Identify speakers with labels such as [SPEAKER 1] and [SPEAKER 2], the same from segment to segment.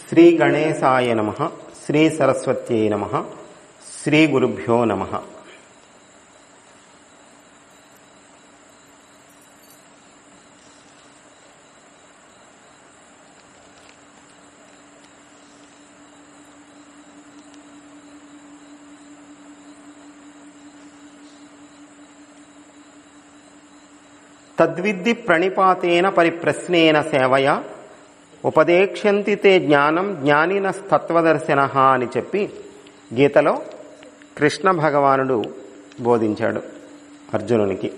[SPEAKER 1] శ్రీ గణేశాయ నమః. శ్రీ సరస్వత్యై నమః. శ్రీ గురుభ్యో నమః. తద్విద్ది ప్రణిపాతేన పరిప్రశ్నేన సేవయ ఉపదేక్ష్యంతి తే జ్ఞానం జ్ఞానినస్తత్వదర్శనః అని చెప్పి గీతలో కృష్ణ భగవానుడు బోధించాడు అర్జునునికి.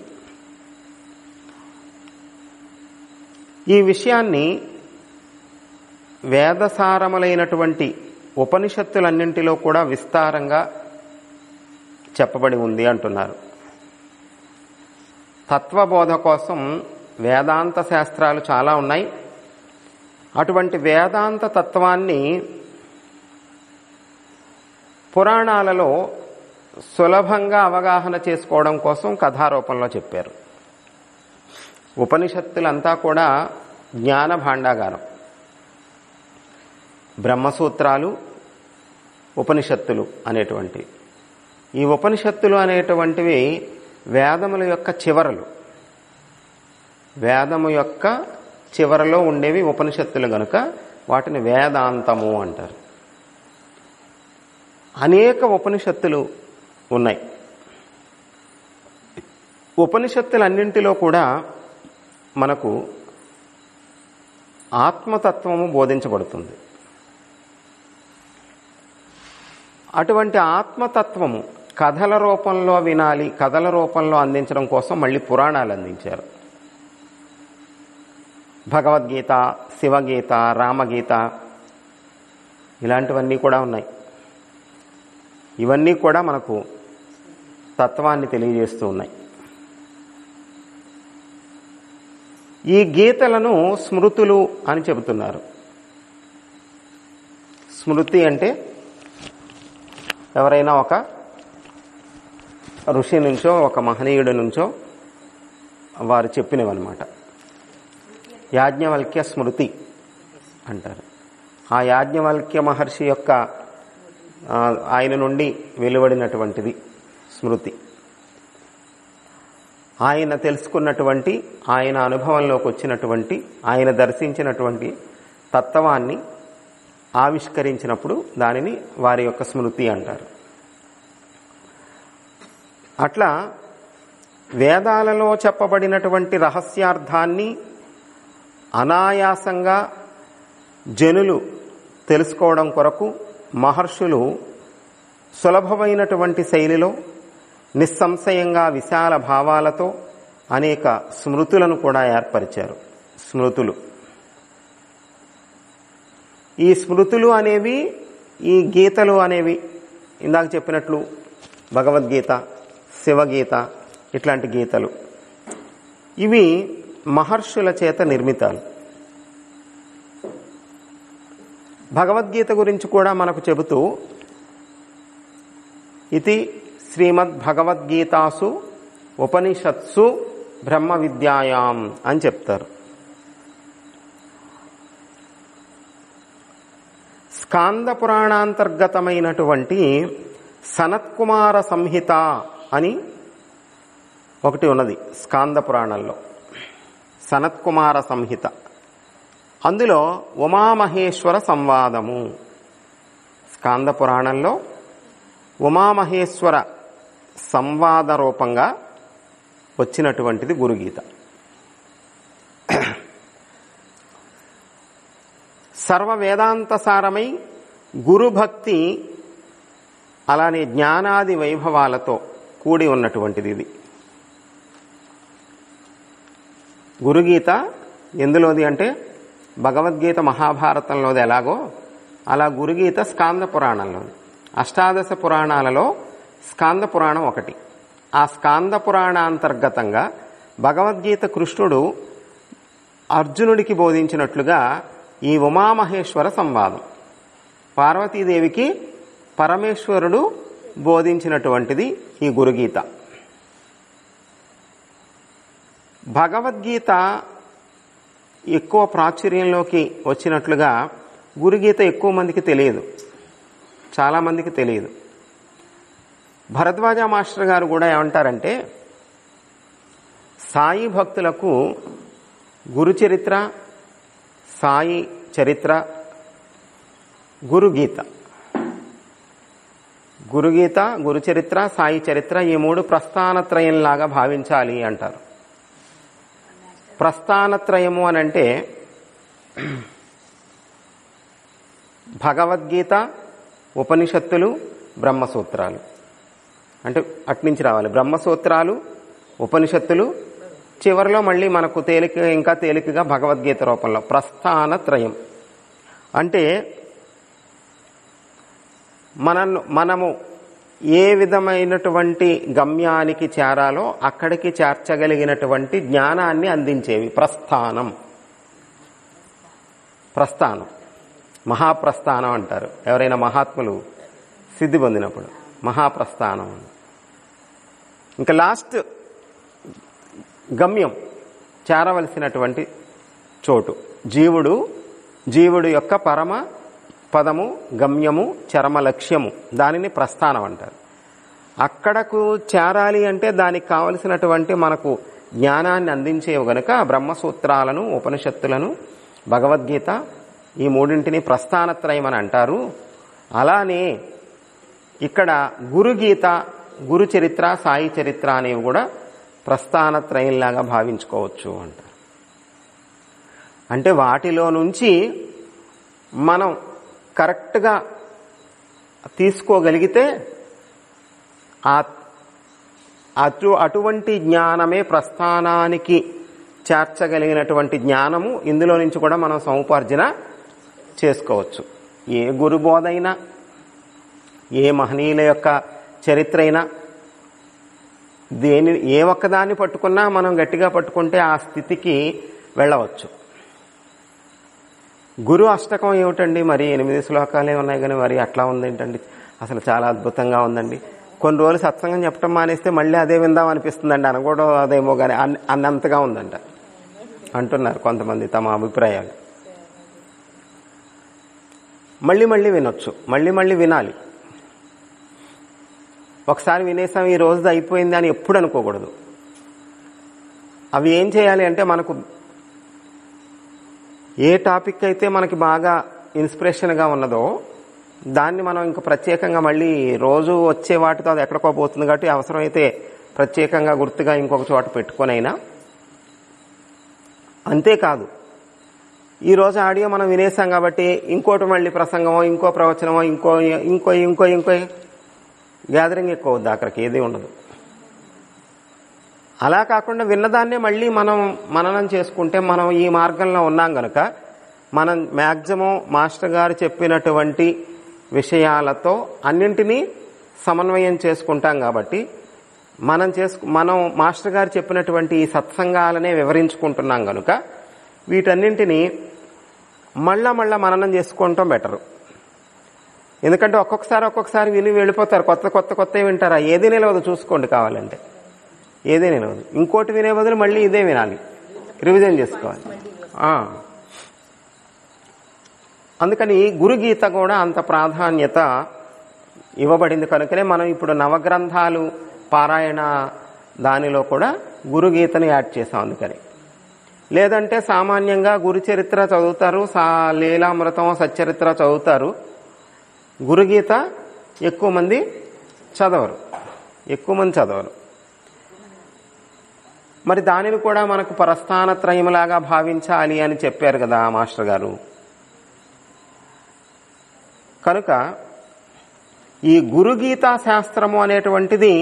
[SPEAKER 1] ఈ విషయాన్ని వేదసారములైనటువంటి ఉపనిషత్తులన్నింటిలో కూడా విస్తారంగా చెప్పబడి ఉంది అంటున్నారు. తత్వబోధ కోసం వేదాంత శాస్త్రాలు చాలా ఉన్నాయి. అటువంటి వేదాంత తత్వాన్ని పురాణాలలో సులభంగా అవగాహన చేసుకోవడం కోసం కథారూపంలో చెప్పారు. ఉపనిషత్తులంతా కూడా జ్ఞాన భాండాగారం. బ్రహ్మసూత్రాలు ఉపనిషత్తులు అనేటువంటివి. ఈ ఉపనిషత్తులు అనేటువంటివి వేదముల యొక్క చివరలు. వేదము యొక్క చివరలో ఉండేవి ఉపనిషత్తులు గనుక వాటిని వేదాంతము అంటారు. అనేక ఉపనిషత్తులు ఉన్నాయి. ఉపనిషత్తులన్నింటిలో కూడా మనకు ఆత్మతత్వము బోధించబడుతుంది. అటువంటి ఆత్మతత్వము కథల రూపంలో వినాలి, కథల రూపంలో అందించడం కోసం మళ్ళీ పురాణాలు అందించారు. భగవద్గీత, శివగీత, రామగీత ఇలాంటివన్నీ కూడా ఉన్నాయి. ఇవన్నీ కూడా మనకు తత్వాన్ని తెలియజేస్తూ ఉన్నాయి. ఈ గీతలను స్మృతులు అని చెబుతున్నారు. స్మృతి అంటే ఎవరైనా ఒక ఋషి నుంచో ఒక మహనీయుడి నుంచో వారు చెప్పినవన్నమాట. యాజ్ఞవల్క్య స్మృతి అంటారు. ఆ యాజ్ఞవల్క్య మహర్షి యొక్క ఆయన నుండి వెలువడినటువంటిది స్మృతి. ఆయన తెలుసుకున్నటువంటి, ఆయన అనుభవంలోకి వచ్చినటువంటి, ఆయన దర్శించినటువంటి తత్వాన్ని ఆవిష్కరించినప్పుడు దానిని వారి యొక్క స్మృతి అంటారు. అట్లా వేదాలలో చెప్పబడినటువంటి రహస్యార్థాన్ని అనాయాసంగా జనులు తెలుసుకోవడం కొరకు మహర్షులు సులభమైనటువంటి శైలిలో నిస్సంశయంగా విశాల భావాలతో అనేక స్మృతులను కూడా ఏర్పరిచారు. స్మృతులు, ఈ స్మృతులు అనేవి ఈ గీతలు అనేవి ఇందాక చెప్పినట్లు భగవద్గీత, శివగీత ఇట్లాంటి గీతలు ఇవి మహర్షుల చేత నిర్మితాలు. భగవద్గీత గురించి కూడా మనకు చెబుతూ ఇది శ్రీమద్ భగవద్గీతాసు ఉపనిషత్సు బ్రహ్మ విద్యాయాం అని చెప్తారు. స్కాంద పురాణాంతర్గతమైనటువంటి సనత్కుమార సంహిత అని ఒకటి ఉన్నది స్కాంద పురాణంలో. సనత్కుమార సంహిత, అందులో ఉమామహేశ్వర సంవాదము. స్కాంద పురాణంలో ఉమామహేశ్వర సంవాద రూపంగా వచ్చినటువంటిది గురుగీత. సర్వ వేదాంత సారమై గురుభక్తి అలానే జ్ఞానాది వైభవాలతో కూడి ఉన్నటువంటిది ఇది. గురుగీత ఎందులోది అంటే భగవద్గీత మహాభారతంలోది ఎలాగో అలా గురుగీత స్కాంద పురాణంలోది. అష్టాదశ పురాణాలలో స్కాంద పురాణం ఒకటి. ఆ స్కాంద పురాణాంతర్గతంగా భగవద్గీత కృష్ణుడు అర్జునుడికి బోధించినట్లుగా ఈ ఉమామహేశ్వర సంవాదం పార్వతీదేవికి పరమేశ్వరుడు బోధించినటువంటిది ఈ గురుగీత. భగవద్గీత ఎక్కువ ప్రాచుర్యంలోకి వచ్చినట్లుగా గురుగీత ఎక్కువ మందికి తెలియదు, చాలామందికి తెలియదు. భరద్వాజ మాస్టర్ గారు కూడా ఏమంటారంటే, సాయి భక్తులకు గురు చరిత్ర, సాయి చరిత్ర, గురుగీత, గురుగీత, గురు చరిత్ర, సాయి చరిత్ర ఈ మూడు ప్రస్థానత్రయంలాగా భావించాలి అంటారు. ప్రస్థానత్రయము అనంటే భగవద్గీత, ఉపనిషత్తులు, బ్రహ్మసూత్రాలు. అంటే అట్నుంచి రావాలి. బ్రహ్మసూత్రాలు, ఉపనిషత్తులు, చివరిలో మళ్ళీ మనకు ఇంకా తేలికగా భగవద్గీత రూపంలో ప్రస్థానత్రయం. అంటే మనము ఏ విధమైనటువంటి గమ్యానికి చేరాలో అక్కడికి చేర్చగలిగినటువంటి జ్ఞానాన్ని అందించేవి ప్రస్థానం. ప్రస్థానం, మహాప్రస్థానం అంటారు ఎవరైనా మహాత్ములు సిద్ధి పొందినప్పుడు, మహాప్రస్థానం. ఇంకా లాస్ట్ గమ్యం, చేరవలసినటువంటి చోటు, జీవుడు యొక్క పరమ పదము, గమ్యము, చరమ లక్ష్యము, దానిని ప్రస్థానం అంటారు. అక్కడకు చేరాలి అంటే దానికి కావలసినటువంటి మనకు జ్ఞానాన్ని అందించేవి గనుక బ్రహ్మసూత్రాలను, ఉపనిషత్తులను, భగవద్గీత ఈ మూడింటిని ప్రస్థానత్రయం అని అంటారు. అలానే ఇక్కడ గురుగీత, గురు చరిత్ర, సాయి చరిత్ర అనేవి కూడా ప్రస్థానత్రయంలాగా భావించుకోవచ్చు అంటారు. అంటే వాటిలో నుంచి మనం కరెక్ట్గా తీసుకోగలిగితే అటువంటి జ్ఞానమే ప్రస్థానానికి చేర్చగలిగినటువంటి జ్ఞానము. ఇందులో నుంచి కూడా మనం సముపార్జన చేసుకోవచ్చు. ఏ గురుబోధైనా, ఏ మహనీయుల యొక్క చరిత్ర అయినా, ఏ ఒక్కదాన్ని పట్టుకున్నా మనం గట్టిగా పట్టుకుంటే ఆ స్థితికి వెళ్ళవచ్చు. గురు అష్టకం ఏమిటండి, మరి 8 శ్లోకాలే ఉన్నాయి కానీ మరి అట్లా ఉందేంటండి, అసలు చాలా అద్భుతంగా ఉందండి. కొన్ని రోజులు సత్సంగం చెప్పడం మానేస్తే మళ్ళీ అదే విందాం అనిపిస్తుందండి, అనకూడదు అదేమో కానీ అన్నంతగా ఉందంట అంటున్నారు కొంతమంది తమ అభిప్రాయాలు. మళ్ళీ వినొచ్చు, మళ్ళీ వినాలి. ఒకసారి వినేసాం ఈ రోజు అయిపోయింది అని ఎప్పుడు అనుకోకూడదు. అవి ఏం చేయాలి అంటే, మనకు ఏ టాపిక్ అయితే మనకి బాగా ఇన్స్పిరేషన్గా ఉన్నదో దాన్ని మనం ఇంకా ప్రత్యేకంగా మళ్ళీ రోజు వచ్చే వాటితో అది ఎక్కడికో పోతుంది కాబట్టి అవసరమైతే ప్రత్యేకంగా గుర్తుగా ఇంకొక చోట పెట్టుకొనైనా. అంతేకాదు, ఈరోజు ఆడియో మనం వినేసాం కాబట్టి ఇంకోటి మళ్ళీ ప్రసంగమో, ఇంకో ప్రవచనమో, ఇంకో గ్యాదరింగ్ ఎక్కువ అవుద్ది, అక్కడికి ఏది ఉండదు. అలా కాకుండా విన్నదాన్నే మళ్ళీ మనం మననం చేసుకుంటే మనం ఈ మార్గంలో ఉన్నాం గనక మనం మ్యాక్సిమం మాస్టర్ గారు చెప్పినటువంటి విషయాలతో అన్నింటినీ సమన్వయం చేసుకుంటాం కాబట్టి మనం మాస్టర్ గారు చెప్పినటువంటి ఈ సత్సంగాలనే వివరించుకుంటున్నాం కనుక వీటన్నింటినీ మళ్ళా మననం చేసుకుంటాం బెటరు. ఎందుకంటే ఒక్కొక్కసారి విని వెళ్ళిపోతారు, కొత్త వింటారా, ఏది నిలవదు. చూసుకోండి కావాలంటే, ఏదే నిలవదు. ఇంకోటి వినే బదులు మళ్ళీ ఇదే వినాలి, రివిజన్ చేసుకోవాలి. అందుకని గురుగీత కూడా అంత ప్రాధాన్యత ఇవ్వబడింది కనుకనే మనం ఇప్పుడు నవగ్రంథాలు పారాయణ దానిలో కూడా గురుగీతను యాడ్ చేసాం. అందుకని లేదంటే సామాన్యంగా గురు చరిత్ర చదువుతారు, లీలామృతం, సచ్చరిత్ర చదువుతారు. గురుగీత ఎక్కువ మంది చదవరు. మరి దానిని కూడా మనకు పరస్థానత్రయములాగా భావించాలి అని చెప్పారు కదా మాస్టర్ గారు. కనుక ఈ గురుగీతా శాస్త్రము అనేటువంటిది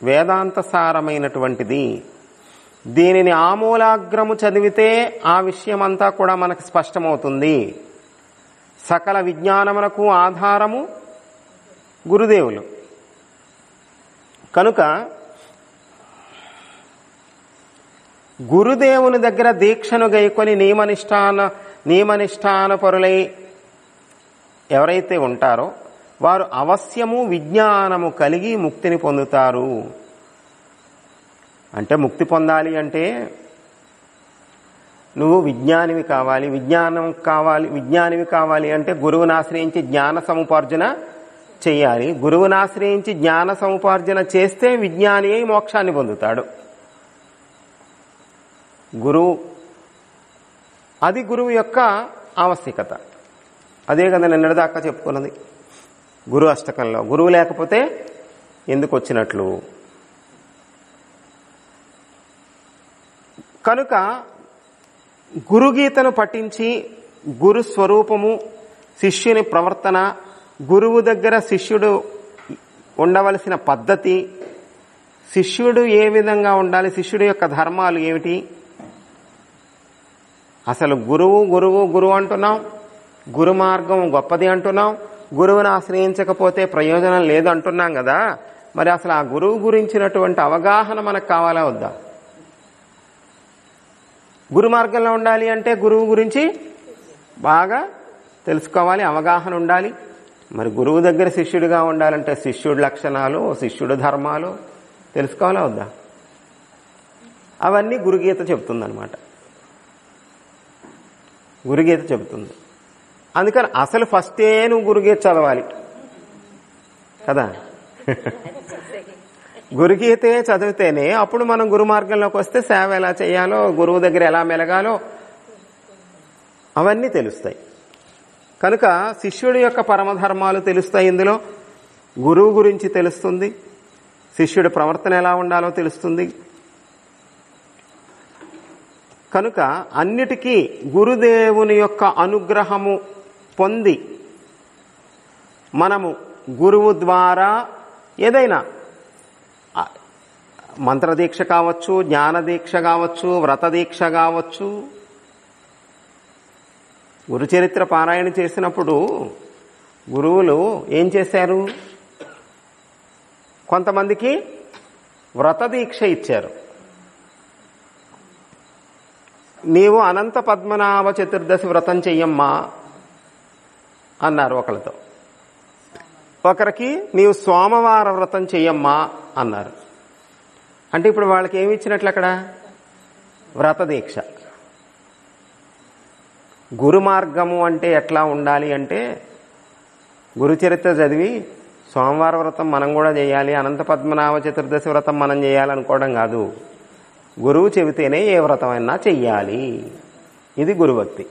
[SPEAKER 1] వేదాంతసారమైనటువంటిది. దీనిని ఆమూలాగ్రము చదివితే ఆ విషయమంతా కూడా మనకు స్పష్టమవుతుంది. సకల విజ్ఞానమునకు ఆధారము గురుదేవులు. కనుక గురుదేవుని దగ్గర దీక్షను గైకొని నియమనిష్టానుపరులై ఎవరైతే ఉంటారో వారు అవశ్యము విజ్ఞానము కలిగి ముక్తిని పొందుతారు. అంటే ముక్తి పొందాలి అంటే నువ్వు విజ్ఞానివి కావాలి, విజ్ఞానివి కావాలి అంటే గురువుని ఆశ్రయించి జ్ఞాన సముపార్జన చెయ్యాలి. గురువుని ఆశ్రయించి జ్ఞాన సముపార్జన చేస్తే విజ్ఞాని అయి మోక్షాన్ని పొందుతాడు. అది గురువు యొక్క ఆవశ్యకత. అదే కదా నిన్నటిదాకా చెప్పుకున్నది గురు అష్టకంలో. గురువు లేకపోతే ఎందుకు వచ్చినట్లు? కనుక గురుగీతను పఠించి గురు స్వరూపము, శిష్యుని ప్రవర్తన, గురువు దగ్గర శిష్యుడు ఉండవలసిన పద్ధతి, శిష్యుడు ఏ విధంగా ఉండాలి, శిష్యుడి యొక్క ధర్మాలు ఏమిటి, అసలు గురువు అంటున్నాం, గురు మార్గం గొప్పది అంటున్నాం, గురువుని ఆశ్రయించకపోతే ప్రయోజనం లేదు అంటున్నాం కదా. మరి అసలు ఆ గురువు గురించినటువంటి అవగాహన మనకు కావాలా వద్దా? గురు మార్గంలో ఉండాలి అంటే గురువు గురించి బాగా తెలుసుకోవాలి, అవగాహన ఉండాలి. మరి గురువు దగ్గర శిష్యుడిగా ఉండాలంటే శిష్యుడి లక్షణాలు, శిష్యుడి ధర్మాలు తెలుసుకోవాలా వద్దా? అవన్నీ గురుగీత చెబుతుందన్నమాట. గురుగీత చెబుతుంది. అందుకని అసలు ఫస్టే నువ్వు గురుగీత చదవాలి కదా. గురుగీతే చదివితేనే అప్పుడు మనం గురు మార్గంలోకి వస్తే సేవ ఎలా చేయాలో, గురువు దగ్గర ఎలా మెలగాలో అవన్నీ తెలుస్తాయి. కనుక శిష్యుడి యొక్క పరమధర్మాలు తెలుస్తాయి. ఇందులో గురువు గురించి తెలుస్తుంది, శిష్యుడి ప్రవర్తన ఎలా ఉండాలో తెలుస్తుంది. కనుక అన్నిటికీ గురుదేవుని యొక్క అనుగ్రహము పొంది మనము గురువు ద్వారా ఏదైనా మంత్రదీక్ష కావచ్చు, జ్ఞానదీక్ష కావచ్చు, వ్రతదీక్ష కావచ్చు. గురుచరిత్ర పారాయణ చేసినప్పుడు గురువులు ఏం చేశారు? కొంతమందికి వ్రతదీక్ష ఇచ్చారు. నీవు అనంత పద్మనాభ చతుర్దశి వ్రతం చెయ్యమ్మా అన్నారు ఒకరితో. ఒకరికి నీవు సోమవార వ్రతం చెయ్యమ్మా అన్నారు. అంటే ఇప్పుడు వాళ్ళకి ఏమి ఇచ్చినట్లు అక్కడ? వ్రతదీక్ష. గురు మార్గము అంటే ఎట్లా ఉండాలి అంటే గురుచరిత్ర చదివి సోమవార వ్రతం మనం కూడా చేయాలి, అనంత పద్మనాభ చతుర్దశి వ్రతం మనం చేయాలనుకోవడం కాదు. గురువు చెబితేనే ఏ వ్రతమైనా చెయ్యాలి. ఇది గురుభక్తి.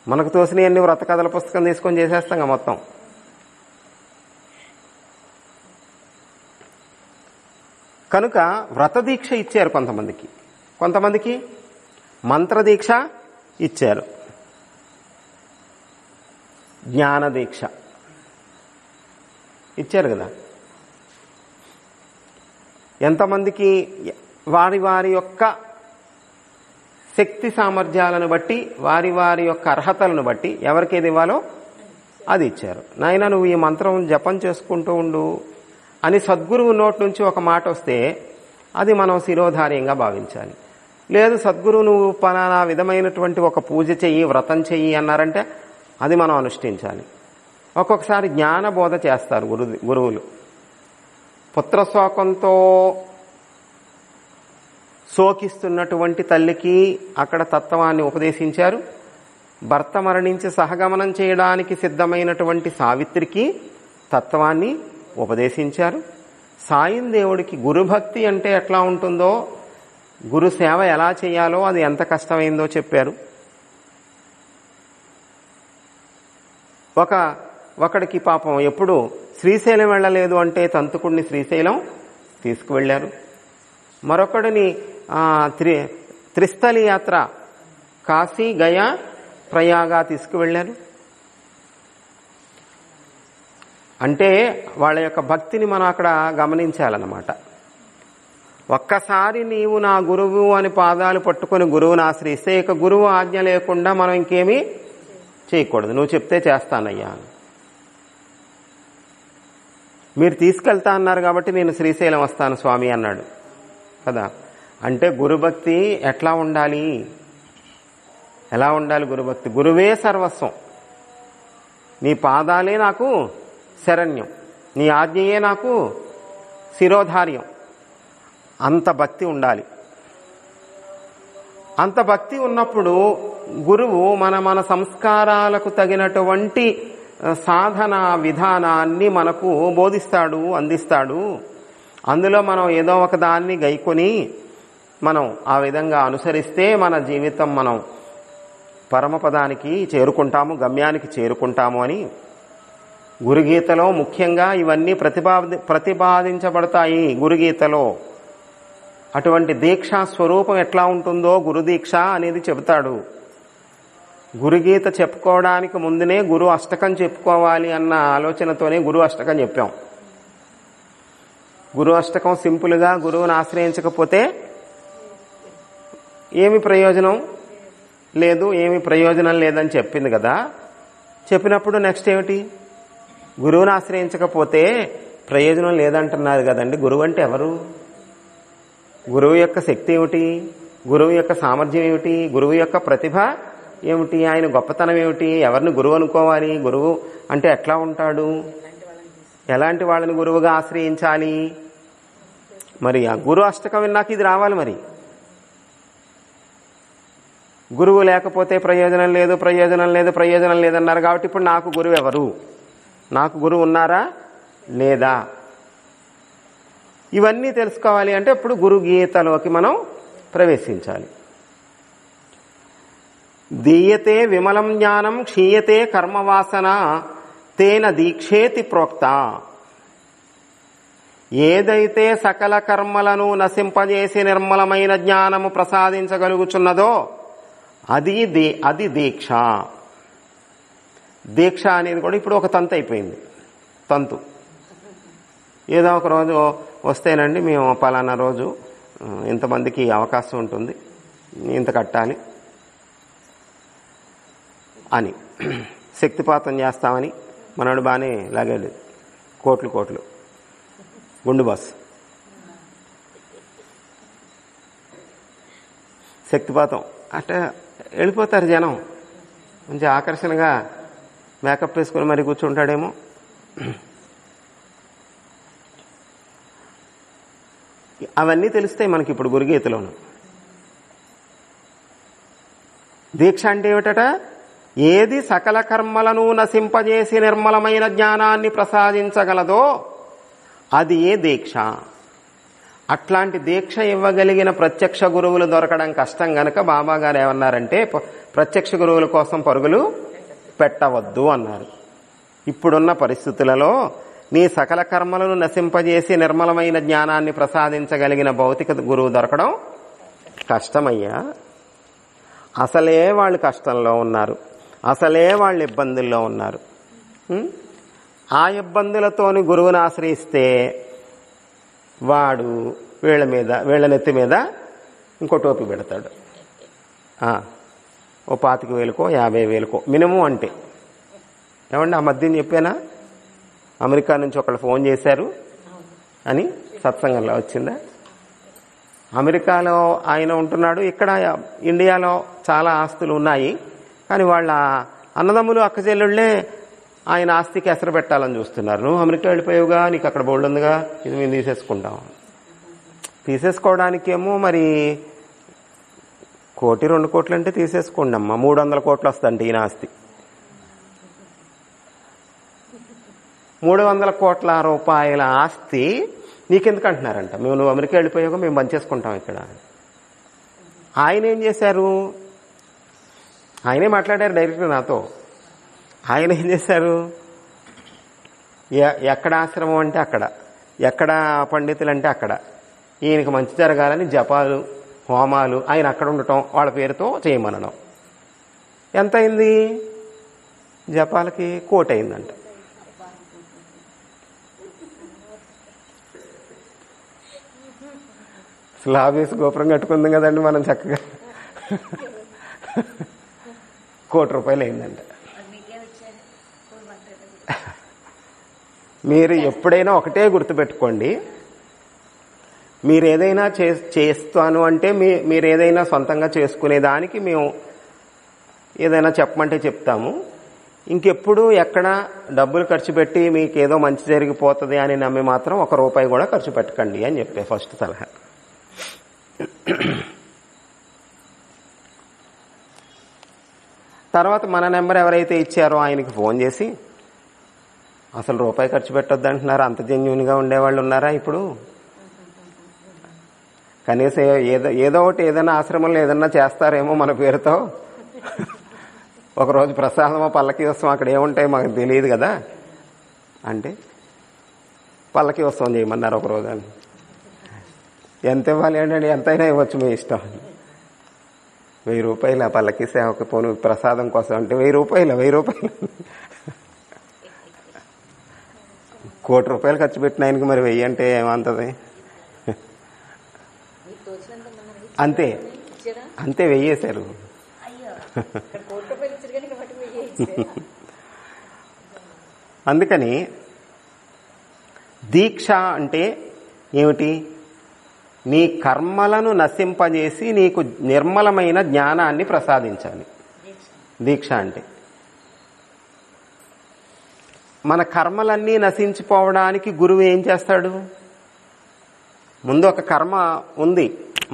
[SPEAKER 1] మనకు తోసిన ఎన్ని వ్రత కథల పుస్తకం తీసుకొని చేసేస్తాం మొత్తం. కనుక వ్రతదీక్ష ఇచ్చారు కొంతమందికి, కొంతమందికి మంత్రదీక్ష ఇచ్చారు, జ్ఞానదీక్ష ఇచ్చారు కదా. ఎంతమందికి వారి వారి యొక్క శక్తి సామర్థ్యాలను బట్టి, వారి వారి యొక్క అర్హతలను బట్టి ఎవరికి ఏది ఇవ్వాలో అది ఇచ్చారు. నాయన నువ్వు ఈ మంత్రం జపం చేసుకుంటూ ఉండు అని సద్గురువు నోటి నుంచి ఒక మాట వస్తే అది మనం శిరోధార్యంగా భావించాలి. లేదు సద్గురువు నువ్వు పలానా విధమైనటువంటి ఒక పూజ చెయ్యి, వ్రతం చెయ్యి అన్నారంటే అది మనం అనుష్ఠించాలి. ఒక్కొక్కసారి జ్ఞాన బోధ చేస్తారు గురువులు. పుత్రశోకంతో శోకిస్తున్నటువంటి తల్లికి అక్కడ తత్వాన్ని ఉపదేశించారు. భర్త మరణించి సహగమనం చేయడానికి సిద్ధమైనటువంటి సావిత్రికి తత్వాన్ని ఉపదేశించారు. సాయం దేవుడికి గురుభక్తి అంటే ఎట్లా ఉంటుందో, గురు సేవ ఎలా చేయాలో, అది ఎంత కష్టమైందో చెప్పారు. ఒకడికి పాపం ఎప్పుడు శ్రీశైలం వెళ్ళలేదు అంటే తంతుకుడిని శ్రీశైలం తీసుకువెళ్లారు. మరొకడిని త్రిస్థలి యాత్ర కాశీ, గయా, ప్రయాగ తీసుకువెళ్లారు. అంటే వాళ్ళ యొక్క భక్తిని మనం అక్కడ గమనించాలన్నమాట. ఒక్కసారి నీవు నా గురువు అని పాదాలు పట్టుకొని గురువుని ఆశ్రయిస్తే ఇక గురువు ఆజ్ఞ లేకుండా మనం ఇంకేమీ చేయకూడదు. నువ్వు చెప్తే చేస్తానయ్యా. మీరు తీసుకెళ్తా అన్నారు కాబట్టి నేను శ్రీశైలం వస్తాను స్వామి అన్నాడు కదా. అంటే గురుభక్తి ఎట్లా ఉండాలి? ఎలా ఉండాలి గురుభక్తి? గురువే సర్వస్వం, నీ పాదాలే నాకు శరణ్యం, నీ ఆజ్ఞయే నాకు శిరోధార్యం. అంత భక్తి ఉండాలి. అంత భక్తి ఉన్నప్పుడు గురువు మన సంస్కారాలకు తగినటువంటి సాధన విధానాన్ని మనకు బోధిస్తాడు, అందిస్తాడు. అందులో మనం ఏదో ఒక దాన్ని గైకొని మనం ఆ విధంగా అనుసరిస్తే మన జీవితం మనం పరమపదానికి చేరుకుంటాము, గమ్యానికి చేరుకుంటాము అని గురుగీతలో ముఖ్యంగా ఇవన్నీ ప్రతిపాదించబడతాయి. గురుగీతలో అటువంటి దీక్షా స్వరూపం ఎట్లా ఉంటుందో గురుదీక్ష అనేది చెబుతాడు. గురుగీత చెప్పుకోవడానికి ముందునే గురు అష్టకం చెప్పుకోవాలి అన్న ఆలోచనతోనే గురు అష్టకం చెప్పాం. గురు అష్టకం సింపుల్గా గురువుని ఆశ్రయించకపోతే ఏమి ప్రయోజనం లేదు, ఏమి ప్రయోజనం లేదని చెప్పింది కదా. చెప్పినప్పుడు నెక్స్ట్ ఏమిటి? గురువుని ఆశ్రయించకపోతే ప్రయోజనం లేదంటున్నారు కదండి. గురువు అంటే ఎవరు? గురువు యొక్క శక్తి ఏమిటి? గురువు యొక్క సామర్థ్యం ఏమిటి? గురువు యొక్క ప్రతిభ ఏమిటి? ఆయన గొప్పతనం ఏమిటి? ఎవరిని గురువు అనుకోవాలి? గురువు అంటే ఎట్లా ఉంటాడు? ఎలాంటి వాళ్ళని గురువుగా ఆశ్రయించాలి? మరి ఆ గురు అష్టకం విన్నాక ఇది రావాలి. మరి గురువు లేకపోతే ప్రయోజనం లేదు, ప్రయోజనం లేదు, ప్రయోజనం లేదన్నారు కాబట్టి ఇప్పుడు నాకు గురువు ఎవరు? నాకు గురువు ఉన్నారా లేదా? ఇవన్నీ తెలుసుకోవాలి అంటే ఇప్పుడు గురు గీతలోకి మనం ప్రవేశించాలి. దీయతే విమలం జ్ఞానం క్షీయతే కర్మవాసన తేన దీక్షేతి ప్రోక్త. ఏదైతే సకల కర్మలను నశింపజేసి నిర్మలమైన జ్ఞానము ప్రసాదించగలుగుచున్నదో అది దీక్ష. దీక్ష అనేది కూడా ఇప్పుడు ఒక తంతు అయిపోయింది. తంతు ఏదో ఒక రోజు వస్తేనండి మేము పలానా రోజు ఇంతమందికి అవకాశం ఉంటుంది, ఇంత కట్టాలి అని శక్తిపాతం చేస్తామని మనోడు బాగానే లాగాడు. కోట్లు గుండు బస్ శక్తిపాతం అంటే వెళ్ళిపోతారు జనం. మంచి ఆకర్షణగా మేకప్ వేసుకుని మరి కూర్చుంటాడేమో. అవన్నీ తెలుస్తాయి మనకి ఇప్పుడు గురుగీతలోను. దీక్ష అంటే ఏమిటట? ఏది సకల కర్మలను నశింపజేసి నిర్మలమైన జ్ఞానాన్ని ప్రసాదించగలదో అది ఏ దీక్ష. అట్లాంటి దీక్ష ఇవ్వగలిగిన ప్రత్యక్ష గురువులు దొరకడం కష్టం గనక బాబా గారు ఏమన్నారంటే ప్రత్యక్ష గురువుల కోసం పరుగులు పెట్టవద్దు అన్నారు. ఇప్పుడున్న పరిస్థితులలో నీ సకల కర్మలను నశింపజేసి నిర్మలమైన జ్ఞానాన్ని ప్రసాదించగలిగిన భౌతిక గురువు దొరకడం కష్టమయ్యా. అసలే వాళ్ళు కష్టంలో ఉన్నారు, అసలే వాళ్ళు ఇబ్బందుల్లో ఉన్నారు. ఆ ఇబ్బందులతోని గురువుని ఆశ్రయిస్తే వాడు వీళ్ళ నెత్తి మీద ఇంకో టోపీ పెడతాడు. ఓ 25,000కో 50,000కో మినిమం. అంటే ఏమండి, ఆ మధ్య చెప్పానా అమెరికా నుంచి ఒకళ్ళు ఫోన్ చేశారు అని సత్సంగంలో వచ్చిందా? అమెరికాలో ఆయన ఉంటున్నాడు, ఇక్కడ ఇండియాలో చాలా ఆస్తులు ఉన్నాయి. కానీ వాళ్ళ అన్నదమ్ములు అక్కచెల్లెళ్ళే ఆయన ఆస్తికి ఎసరు పెట్టాలని చూస్తున్నారు. నువ్వు అమెరికా వెళ్ళిపోయావుగా, నీకు అక్కడ బోల్డ్ ఉందిగా, ఇది మేము తీసేసుకుంటాం. తీసేసుకోవడానికేమో మరి 1-2 కోట్లు అంటే తీసేసుకోండి అమ్మా, 300 కోట్లు వస్తుందంటే ఈయన ఆస్తి. 300 కోట్ల రూపాయల ఆస్తి నీకెందుకు అంటున్నారంట. నువ్వు అమెరికా వెళ్ళిపోయాక మేము పంచేసుకుంటాం ఇక్కడ. ఆయన ఏం చేశారు? ఆయనే మాట్లాడారు డైరెక్ట్గా నాతో. ఆయన ఏం చేశారు? ఎక్కడ ఆశ్రమం అంటే అక్కడ, ఎక్కడ పండితులు అంటే అక్కడ, ఈయనకి మంచి జరగాలని జపాలు హోమాలు ఆయన అక్కడ ఉండటం, వాళ్ళ పేరుతో చేయమనడం. ఎంత అయింది? జపాలకి 1 కోటి అయిందంట. స్లాబ్ వేసి గోపురం కట్టుకుందాం కదండి మనం చక్కగా. 1 కోటి రూపాయలు అయిందంట. మీరు ఎప్పుడైనా ఒకటే గుర్తుపెట్టుకోండి, మీరు ఏదైనా చేస్తాను అంటే మీరు ఏదైనా సొంతంగా చేసుకునేదానికి మేము ఏదైనా చెప్పమంటే చెప్తాము. ఇంకెప్పుడు ఎక్కడ డబ్బులు ఖర్చు పెట్టి మీకు ఏదో మంచి జరిగిపోతుంది అని నమ్మి మాత్రం 1 రూపాయి కూడా ఖర్చు పెట్టకండి అని చెప్పే ఫస్ట్ సలహా. తర్వాత మన నెంబర్ ఎవరైతే ఇచ్చారో ఆయనకి ఫోన్ చేసి అసలు రూపాయి ఖర్చు పెట్టొద్దు అంటున్నారు, అంత జెన్యూన్గా ఉండేవాళ్ళు ఉన్నారా ఇప్పుడు? కనీసం ఏదో ఒకటి ఏదైనా ఆశ్రమంలో ఏదన్నా చేస్తారేమో మన పేరుతో. ఒకరోజు ప్రసాదమో పల్లకి ఉత్సవం అక్కడ ఏముంటాయో మాకు తెలియదు కదా అంటే పల్లకి ఉత్సవం చేయమన్నారు ఒకరోజు అని. ఎంత ఇవ్వాలి ఏంటండి? ఎంతైనా ఇవ్వచ్చు, మీ ఇష్టం. 1000 రూపాయలు పల్లకి సేవకు పోను ప్రసాదం కోసం అంటే 1000 రూపాయలు 1000 రూపాయలు 1 కోటి రూపాయలు ఖర్చు పెట్టిన ఆయనకి మరి 1000 అంటే ఏమంతది? అంతే అంతే వెయ్యేశారు. అందుకని దీక్ష అంటే ఏమిటి? నీ కర్మలను నశింపజేసి నీకు నిర్మలమైన జ్ఞానాన్ని ప్రసాదించాలి దీక్ష అంటే. మన కర్మలన్నీ నశించిపోవడానికి గురువు ఏం చేస్తాడు? ముందు ఒక కర్మ ఉంది,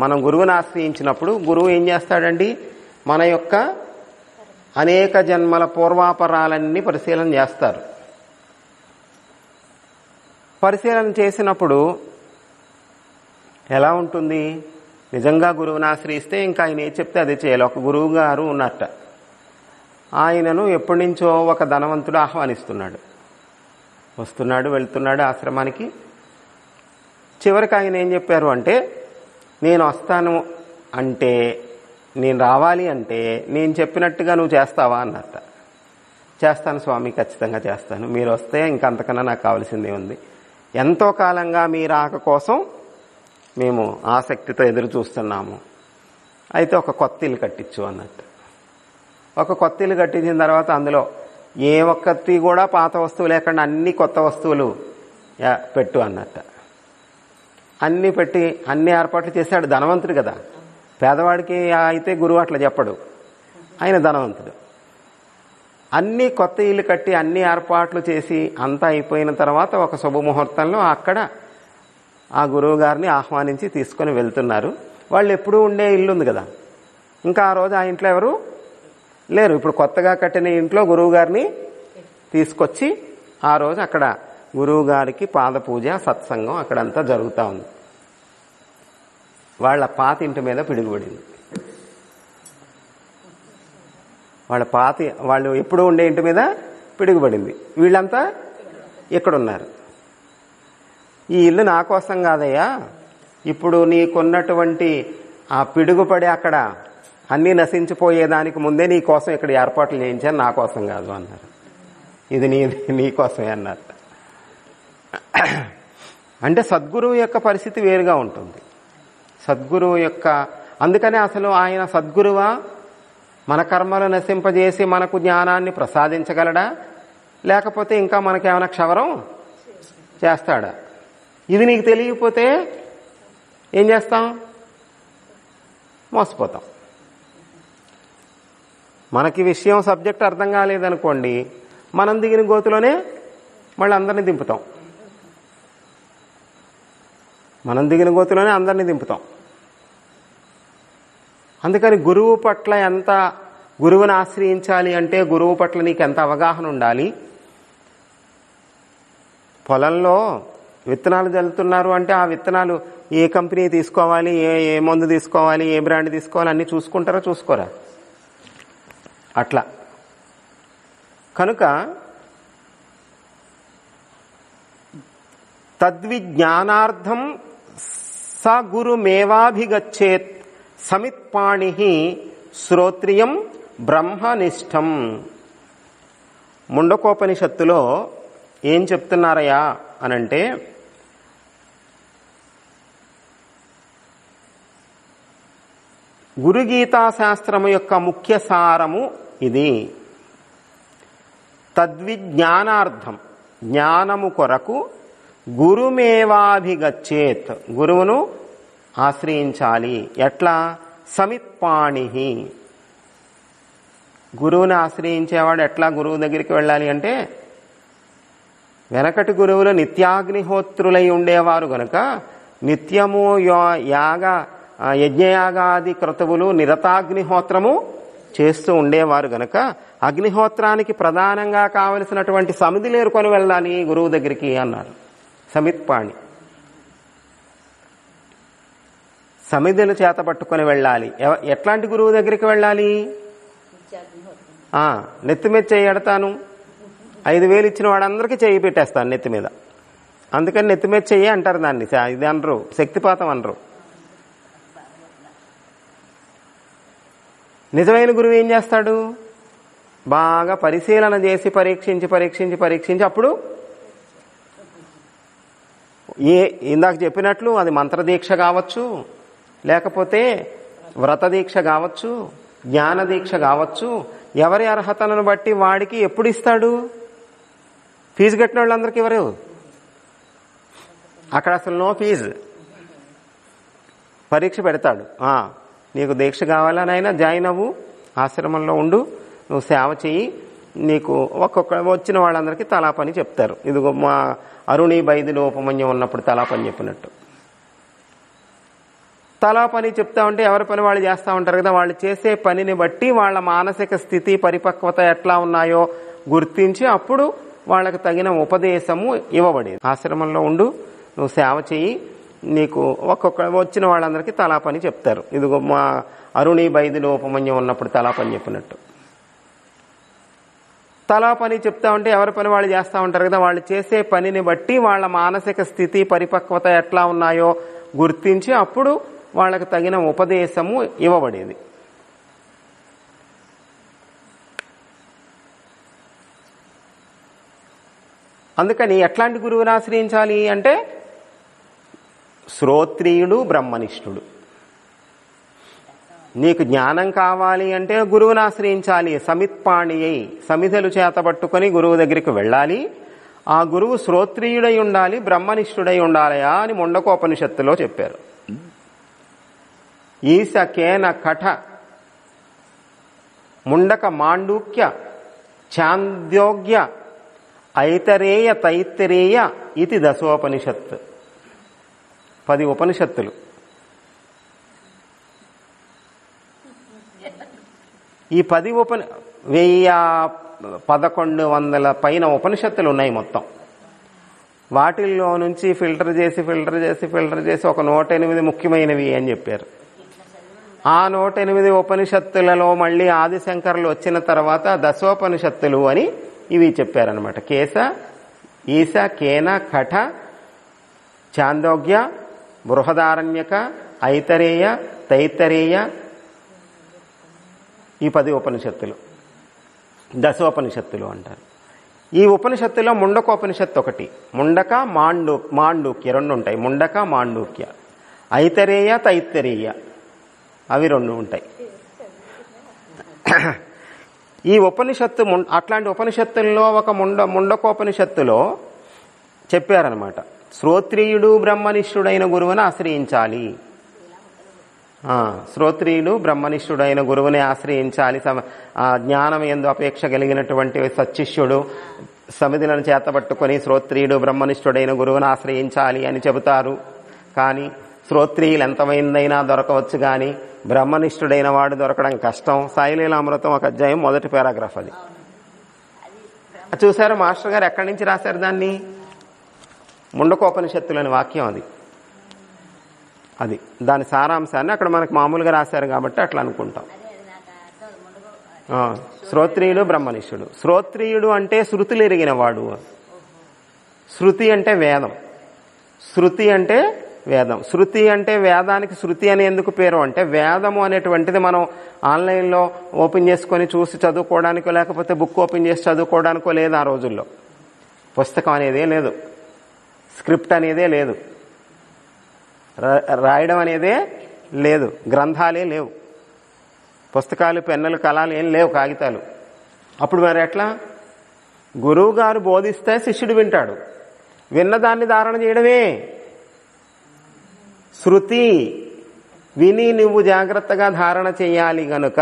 [SPEAKER 1] మనం గురువుని ఆశ్రయించినప్పుడు గురువు ఏం చేస్తాడండి? మన యొక్క అనేక జన్మల పూర్వాపరాలన్నీ పరిశీలన చేస్తారు. పరిశీలన చేసినప్పుడు ఎలా ఉంటుంది? నిజంగా గురువుని ఆశ్రయిస్తే ఇంకా ఆయన ఏం చెప్తే అదే చేయాలి. ఒక గురువు గారు ఉన్నట్ట, ఆయనను ఎప్పటి నుంచో ఒక ధనవంతుడు ఆహ్వానిస్తున్నాడు. వస్తున్నాడు, వెళ్తున్నాడు ఆశ్రమానికి. చివరికి ఆయన ఏం చెప్పారు అంటే, నేను వస్తాను అంటే, నేను రావాలి అంటే నేను చెప్పినట్టుగా నువ్వు చేస్తావా అన్నట్ట. చేస్తాను స్వామి, ఖచ్చితంగా చేస్తాను. మీరు వస్తే ఇంకంతకన్నా నాకు కావాల్సిందే ఉంది. ఎంతో కాలంగా మీ రాక కోసం మేము ఆసక్తితో ఎదురు చూస్తున్నాము. అయితే ఒక కొత్త ఇల్లు కట్టించు అన్నట్టు. ఒక కొత్త ఇల్లు కట్టించిన తర్వాత అందులో ఏ ఒక్కటి కూడా పాత వస్తువు లేకుండా అన్ని కొత్త వస్తువులు పెట్టు అన్నట్ట. అన్ని పెట్టి అన్ని ఏర్పాట్లు చేశాడు. ధనవంతుడు కదా, పేదవాడికి అయితే గురువు అట్లా చెప్పడు, ఆయన ధనవంతుడు. అన్ని కొత్త ఇల్లు కట్టి అన్ని ఏర్పాట్లు చేసి అంతా అయిపోయిన తర్వాత ఒక శుభముహూర్తంలో అక్కడ ఆ గురువు గారిని ఆహ్వానించి తీసుకొని వెళ్తున్నారు. వాళ్ళు ఎప్పుడూ ఉండే ఇల్లు ఉంది కదా, ఇంకా ఆ రోజు ఆ ఇంట్లో ఎవరు లేరు. ఇప్పుడు కొత్తగా కట్టిన ఇంట్లో గురువు గారిని తీసుకొచ్చి ఆ రోజు అక్కడ గురువు గారికి పాద పూజ, సత్సంగం అక్కడంతా జరుగుతూ ఉంది. వాళ్ళ పాత ఇంటి మీద పిడుగుపడింది. వాళ్ళు ఎప్పుడూ ఉండే ఇంటి మీద పిడుగుపడింది. వీళ్ళంతా ఎక్కడున్నారు? ఈ ఇల్లు నా కోసం కాదయ్యా, ఇప్పుడు నీకున్నటువంటి ఆ పిడుగుపడి అక్కడ అన్నీ నశించిపోయేదానికి ముందే నీ కోసం ఇక్కడ ఏర్పాట్లు చేయించాను, నా కోసం కాదు అన్నారు. ఇది నీ కోసమే అన్నారు. అంటే సద్గురువు యొక్క పరిస్థితి వేరుగా ఉంటుంది. సద్గురువు యొక్క, అందుకనే అసలు ఆయన సద్గురువా? మన కర్మలు నశింపజేసి మనకు జ్ఞానాన్ని ప్రసాదించగలడా, లేకపోతే ఇంకా మనకేమైనా క్షవరం చేస్తాడా? ఇది నీకు తెలియకపోతే ఏం చేస్తాం? మోసపోతాం. మనకి విషయం సబ్జెక్ట్ అర్థం కాలేదనుకోండి, మనం దిగిన గోతులోనే మళ్ళీ అందరినీ దింపుతాం. మనం దిగిన గోతులోనే అందరినీ దింపుతాం. అందుకని గురువు పట్ల ఎంత, గురువుని ఆశ్రయించాలి అంటే గురువు పట్ల నీకు ఎంత అవగాహన ఉండాలి. పొలంలో విత్తనాలు జల్లుతున్నారు అంటే ఆ విత్తనాలు ఏ కంపెనీ తీసుకోవాలి, ఏ మందు తీసుకోవాలి, ఏ బ్రాండ్ తీసుకోవాలి అన్నీ చూసుకుంటారా చూసుకోరా? అట్లా కనుక తద్విజ్ఞానార్థం స గురుమేవాభిగచ్చేత్ సమిత్పాణి శ్రోత్రియం బ్రహ్మనిష్టం. ముండకోపనిషత్తులో ఏం చెప్తున్నారయ్యా అనంటే, గురుగీతా శాస్త్రము యొక్క ముఖ్య సారము ఇది. తద్విజ్ఞానార్థం, జ్ఞానము కొరకు గురుమేవాభిగచ్చేత్, గురువును ఆశ్రయించాలి. ఎట్లా? సమిత్పాణి, గురువుని ఆశ్రయించేవాడు ఎట్లా గురువు దగ్గరికి వెళ్ళాలి అంటే, వెనకటి గురువులు నిత్యాగ్నిహోత్రులై ఉండేవారు గనుక నిత్యము యజ్ఞయాగాది క్రతువులు నిరతాగ్నిహోత్రము చేస్తూ ఉండేవారు గనక అగ్నిహోత్రానికి ప్రధానంగా కావలసినటువంటి సమిధులు ఏరుకొని వెళ్ళాలి గురువు దగ్గరికి అన్నారు. సమిత్పాణి, సమిధులు చేత పట్టుకొని వెళ్ళాలి. ఎట్లాంటి గురువు దగ్గరికి వెళ్ళాలి? నెత్తి మీద చేయి ఎడతాను, 5,000 ఇచ్చిన వాడందరికీ చేయి పెట్టేస్తాను నెత్తి మీద. అందుకని నెత్తి మీద చెయ్యి అంటారు దాన్ని. ఇది అనరు, శక్తిపాతం అనరు. నిజమైన గురువు ఏం చేస్తాడు? బాగా పరిశీలన చేసి పరీక్షించి అప్పుడు ఇందాక చెప్పినట్లు అది మంత్రదీక్ష కావచ్చు, లేకపోతే వ్రత దీక్ష కావచ్చు, జ్ఞాన దీక్ష కావచ్చు. ఎవరి అర్హతలను బట్టి వాడికి ఎప్పుడు ఇస్తాడు? ఫీజు కట్టిన వాళ్ళందరికీ ఎవరు? అక్కడ అసలు నో ఫీజు, పరీక్ష పెడతాడు. నీకు దీక్ష కావాలనైనా జాయిన్ అవ్వు, ఆశ్రమంలో ఉండు, నువ్వు సేవ చెయ్యి. నీకు ఒక్కొక్క వచ్చిన వాళ్ళందరికీ తలా పని చెప్తారు. ఇదిగో మా అరుణి బైదిలో ఉపమన్యం ఉన్నప్పుడు తలా పని చెప్పినట్టు తలా పని చెప్తా ఉంటే ఎవరి పని వాళ్ళు చేస్తూ ఉంటారు కదా. వాళ్ళు చేసే పనిని బట్టి వాళ్ళ మానసిక స్థితి పరిపక్వత ఎట్లా ఉన్నాయో గుర్తించి అప్పుడు వాళ్ళకి తగిన ఉపదేశము ఇవ్వబడేది. ఆశ్రమంలో ఉండు, నువ్వు సేవ చెయ్యి, నీకు ఒక్కొక్క వచ్చిన వాళ్ళందరికీ తలా పని చెప్తారు. ఇదిగో మా అరుణి బైదిలో ఉపమన్యం ఉన్నప్పుడు తలా పని చెప్పినట్టు తలా పని చెప్తా ఉంటే ఎవరి పని వాళ్ళు చేస్తూ ఉంటారు కదా. వాళ్ళు చేసే పనిని బట్టి వాళ్ళ మానసిక స్థితి పరిపక్వత ఎట్లా ఉన్నాయో గుర్తించి అప్పుడు వాళ్ళకి తగిన ఉపదేశము ఇవ్వబడేది. అందుకని ఎట్లాంటి గురువుని ఆశ్రయించాలి అంటే శ్రోత్రియుడు, బ్రహ్మనిష్ఠుడు. నీకు జ్ఞానం కావాలి అంటే గురువుని ఆశ్రయించాలి. సమిత్పాణి అయి సమిధలు చేతబట్టుకొని గురువు దగ్గరికి వెళ్ళాలి. ఆ గురువు శ్రోత్రియుడై ఉండాలి, బ్రహ్మనిష్ఠుడై ఉండాలయా అని ముండకోపనిషత్తులో చెప్పారు. ఈశ కేన కఠ ముండక మాండూక్య ఛాందోగ్య ఐతరేయ తైత్తరేయ ఇది దశోపనిషత్. 10 ఉపనిషత్తులు. ఈ 1100 పైన ఉపనిషత్తులు ఉన్నాయి మొత్తం. వాటిల్లో నుంచి ఫిల్టర్ చేసి ఒక 108 ముఖ్యమైనవి అని చెప్పారు. ఆ 108 ఉపనిషత్తులలో మళ్ళీ ఆదిశంకరులు వచ్చిన తర్వాత దశోపనిషత్తులు అని ఇవి చెప్పారనమాట. కేశ, ఈశ, కేన, కఠ, ఛాందోగ్య, బృహదారణ్యక, ఐతరేయ, తైత్తరేయ, ఈ 10 ఉపనిషత్తులు దశోపనిషత్తులు అంటారు. ఈ ఉపనిషత్తులో ముండకోపనిషత్తు ఒకటి. ముండక, మాండూక్య 2 ఉంటాయి. ముండక, మాండూక్య. ఐతరేయ, తైత్తరేయ అవి 2 ఉంటాయి. ఈ ఉపనిషత్తు అట్లాంటి ఉపనిషత్తుల్లో ఒక ముండకోపనిషత్తులో చెప్పారనమాట, శ్రోత్రియుడు బ్రహ్మనిష్ఠుడైన గురువుని ఆశ్రయించాలి. శ్రోత్రియుడు బ్రహ్మనిష్ఠుడైన గురువుని ఆశ్రయించాలి. జ్ఞానం యందు అపేక్ష కలిగినటువంటి సచ్చిష్యుడు సమిధులను చేతబట్టుకొని శ్రోత్రియుడు బ్రహ్మనిష్ఠుడైన గురువుని ఆశ్రయించాలి అని చెబుతారు. కానీ శ్రోత్రియులు ఎంతమైందైనా దొరకవచ్చు, కానీ బ్రహ్మనిష్ఠుడైన వాడు దొరకడం కష్టం. సాయిలీలామృతం 1 అధ్యాయం 1వ పారాగ్రాఫ్ అది. చూసారు మాస్టర్ గారు ఎక్కడి నుంచి రాశారు దాన్ని? ముండకోపనిషత్తులని వాక్యం అది దాని సారాంశాన్ని అక్కడ మనకు మామూలుగా రాశారు కాబట్టి అట్లా అనుకుంటాం. శ్రోత్రియుడు బ్రహ్మనిష్ఠుడు. శ్రోత్రియుడు అంటే శృతులు ఎరిగిన వాడు. శృతి అంటే వేదం. శృతి అంటే వేదం. శృతి అంటే వేదానికి శృతి అని ఎందుకు పేరు అంటే వేదము అనేటువంటిది మనం ఆన్లైన్లో ఓపెన్ చేసుకొని చూసి చదువుకోవడానికో లేకపోతే బుక్ ఓపెన్ చేసి చదువుకోవడానికో లేదు. ఆ రోజుల్లో పుస్తకం అనేదే లేదు, స్క్రిప్ట్ అనేదే లేదు, రాయడం అనేదే లేదు, గ్రంథాలే లేవు, పుస్తకాలు, పెన్నులు, కళాలు ఏం లేవు, కాగితాలు. అప్పుడు మరి ఎట్లా? గురువు గారు బోధిస్తే శిష్యుడు వింటాడు. విన్నదాన్ని ధారణ చేయడమే శృతి. విని నువ్వు జాగ్రత్తగా ధారణ చేయాలి గనుక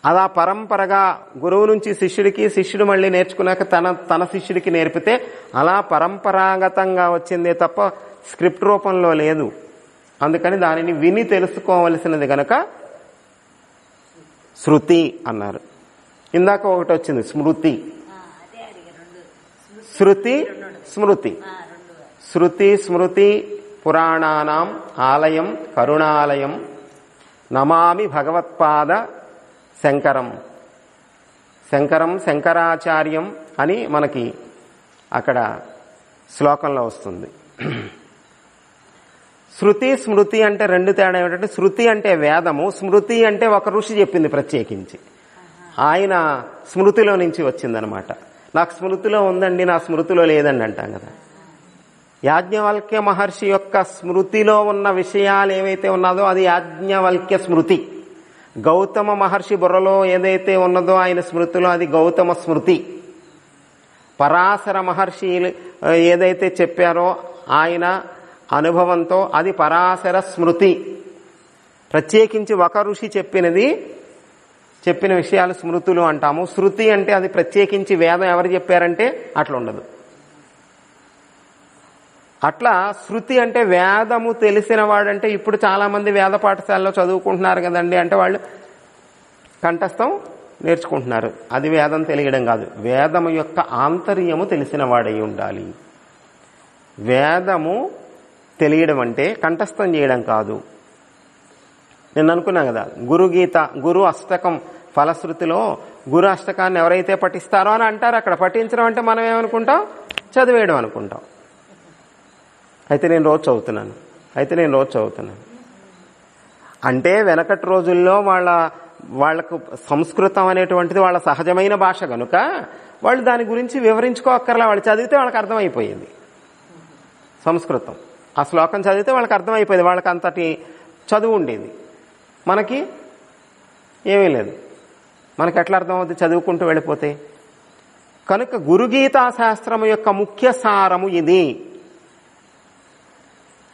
[SPEAKER 1] అలా పరంపరగా గురువు నుంచి శిష్యుడికి, శిష్యుడు మళ్ళీ నేర్చుకున్నాక తన శిష్యుడికి నేర్పితే అలా పరంపరాగతంగా వచ్చిందే తప్ప స్క్రిప్ట్ రూపంలో లేదు. అందుకని దానిని విని తెలుసుకోవలసినది గనక శృతి అన్నారు. ఇందాక ఒకటి వచ్చింది స్మృతి. శృతి స్మృతి. శృతి స్మృతి పురాణానాం ఆలయం కరుణాలయం నమామి భగవత్పాద శంకరం. శంకరం శంకరాచార్యం అని మనకి అక్కడ శ్లోకంలో వస్తుంది. శృతి స్మృతి అంటే రెండు తేడా ఏమిటంటే, శృతి అంటే వేదము, స్మృతి అంటే ఒక ఋషి చెప్పింది ప్రత్యేకించి, ఆయన స్మృతిలో నుంచి వచ్చిందనమాట. నాకు స్మృతిలో ఉందండి, నా స్మృతిలో లేదండి అంటాం కదా. యాజ్ఞవల్క్య మహర్షి యొక్క స్మృతిలో ఉన్న విషయాలు ఏవైతే ఉన్నదో అది యాజ్ఞవల్క్య స్మృతి. గౌతమ మహర్షి బుర్రలో ఏదైతే ఉన్నదో ఆయన స్మృతిలో అది గౌతమ స్మృతి. పరాశర మహర్షి ఏదైతే చెప్పారో ఆయన అనుభవంతో అది పరాశర స్మృతి. ప్రత్యేకించి ఒక ఋషి చెప్పిన విషయాలు స్మృతులు అంటాము. శృతి అంటే అది ప్రత్యేకించి వేదం ఎవరు చెప్పారంటే అట్లా ఉండదు. అట్లా శృతి అంటే వేదము తెలిసిన వాడంటే, ఇప్పుడు చాలా మంది వేద పాఠశాలలో చదువుకుంటున్నారు కదండి అంటే వాళ్ళు కంఠస్థం నేర్చుకుంటున్నారు. అది వేదం తెలియడం కాదు, వేదము యొక్క ఆంతర్యము తెలిసిన వాడై ఉండాలి. వేదము తెలియడం అంటే కంఠస్థం చేయడం కాదు. నేను అనుకున్నా కదా, గురుగీత గురు అష్టకం ఫలశ్రుతిలో గురు అష్టకాన్ని ఎవరైతే పఠిస్తారో అని అంటారు. అక్కడ పఠించడం అంటే మనం ఏమనుకుంటాం, చదివేయడం అనుకుంటాం. అయితే నేను రోజు చదువుతున్నాను అంటే వెనకటి రోజుల్లో వాళ్లకు సంస్కృతం అనేటువంటిది వాళ్ళ సహజమైన భాష కనుక వాళ్ళు దాని గురించి వివరించుకోక్కర్లా. వాళ్ళు చదివితే వాళ్ళకి అర్థమైపోయింది. సంస్కృతం ఆ శ్లోకం చదివితే వాళ్ళకి అర్థమైపోయింది. వాళ్ళకి అంతటి చదువు ఉండేది. మనకి ఏమీ లేదు. మనకి ఎట్లా అర్థమవుతుంది చదువుకుంటూ వెళ్ళిపోతే? కనుక గురుగీతా శాస్త్రము యొక్క ముఖ్య సారము ఇది.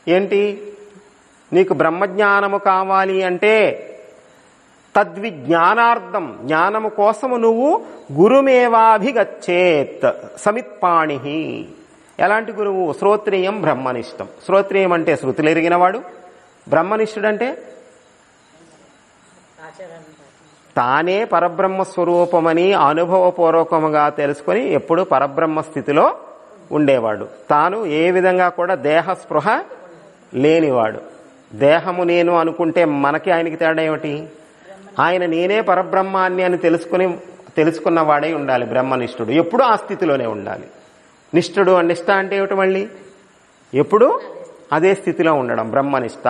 [SPEAKER 1] ఏంటి? నీకు బ్రహ్మజ్ఞానము కావాలి అంటే తద్విజ్ఞానార్థం, జ్ఞానము కోసము నువ్వు గురుమేవాభిగచ్చేత్ సమిత్పాణి. ఎలాంటి గురువు? శ్రోత్రియం బ్రహ్మనిష్టం. శ్రోత్రియం అంటే శృతులు ఎరిగినవాడు. బ్రహ్మనిష్ఠుడంటే తానే పరబ్రహ్మ స్వరూపమని అనుభవపూర్వకముగా తెలుసుకొని ఎప్పుడు పరబ్రహ్మ స్థితిలో ఉండేవాడు. తాను ఏ విధంగా కూడా దేహస్పృహ లేనివాడు. దేహము నేను అనుకుంటే మనకి ఆయనకి తేడా ఏమిటి? ఆయన నేనే పరబ్రహ్మాన్ని అని తెలుసుకున్నవాడై ఉండాలి బ్రహ్మనిష్ఠుడు. ఎప్పుడు ఆ స్థితిలోనే ఉండాలి. నిష్ఠుడు నిష్ఠ అంటే ఏమిటి? మళ్ళీ ఎప్పుడు అదే స్థితిలో ఉండడం బ్రహ్మనిష్ఠ.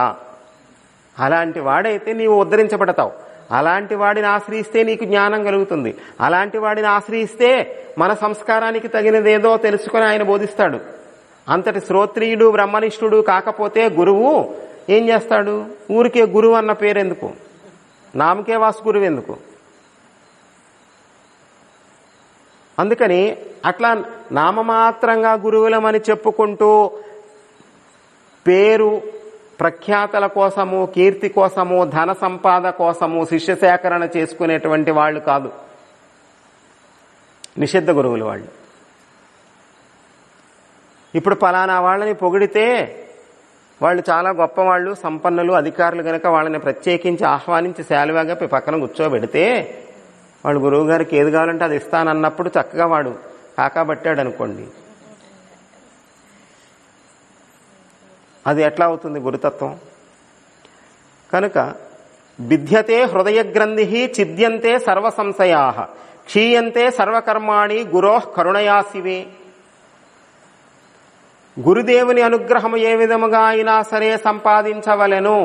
[SPEAKER 1] అలాంటి వాడైతే నీవు ఉద్ధరించబడతావు. అలాంటి వాడిని ఆశ్రయిస్తే నీకు జ్ఞానం కలుగుతుంది. అలాంటి వాడిని ఆశ్రయిస్తే మన సంస్కారానికి తగినదేదో తెలుసుకొని ఆయన బోధిస్తాడు. అంతటి శ్రోత్రియుడు బ్రహ్మనిష్ఠుడు కాకపోతే గురువు ఏం చేస్తాడు? ఊరికే గురువు అన్న పేరెందుకు? నామకే వాసు గురువు ఎందుకు? అందుకని అట్లా నామమాత్రంగా గురువులమని చెప్పుకుంటూ పేరు ప్రఖ్యాతల కోసము, కీర్తి కోసము, ధన సంపాద కోసము శిష్య సేకరణ చేసుకునేటువంటి వాళ్ళు కాదు నిషిద్ధ గురువులు వాళ్ళు. ఇప్పుడు పలానా వాళ్ళని పొగిడితే వాళ్ళు చాలా గొప్పవాళ్ళు, సంపన్నులు, అధికారులు కనుక వాళ్ళని ప్రత్యేకించి ఆహ్వానించి శాలువాగా పక్కన కూర్చోబెడితే వాడు గురువు గారికి ఏది కావాలంటే అది ఇస్తానన్నప్పుడు చక్కగా వాడు కాకాబట్టాడు అనుకోండి, అది ఎట్లా అవుతుంది గురుతత్వం? కనుక బిధ్యతే హృదయ గ్రంథి ఛిద్యంతే సర్వ సంశయా క్షీయంతే సర్వకర్మాణి గురోః కరుణయా శివే. గురుదేవుని అనుగ్రహము ఏ విధముగా అయినా సరే సంపాదించవలెను.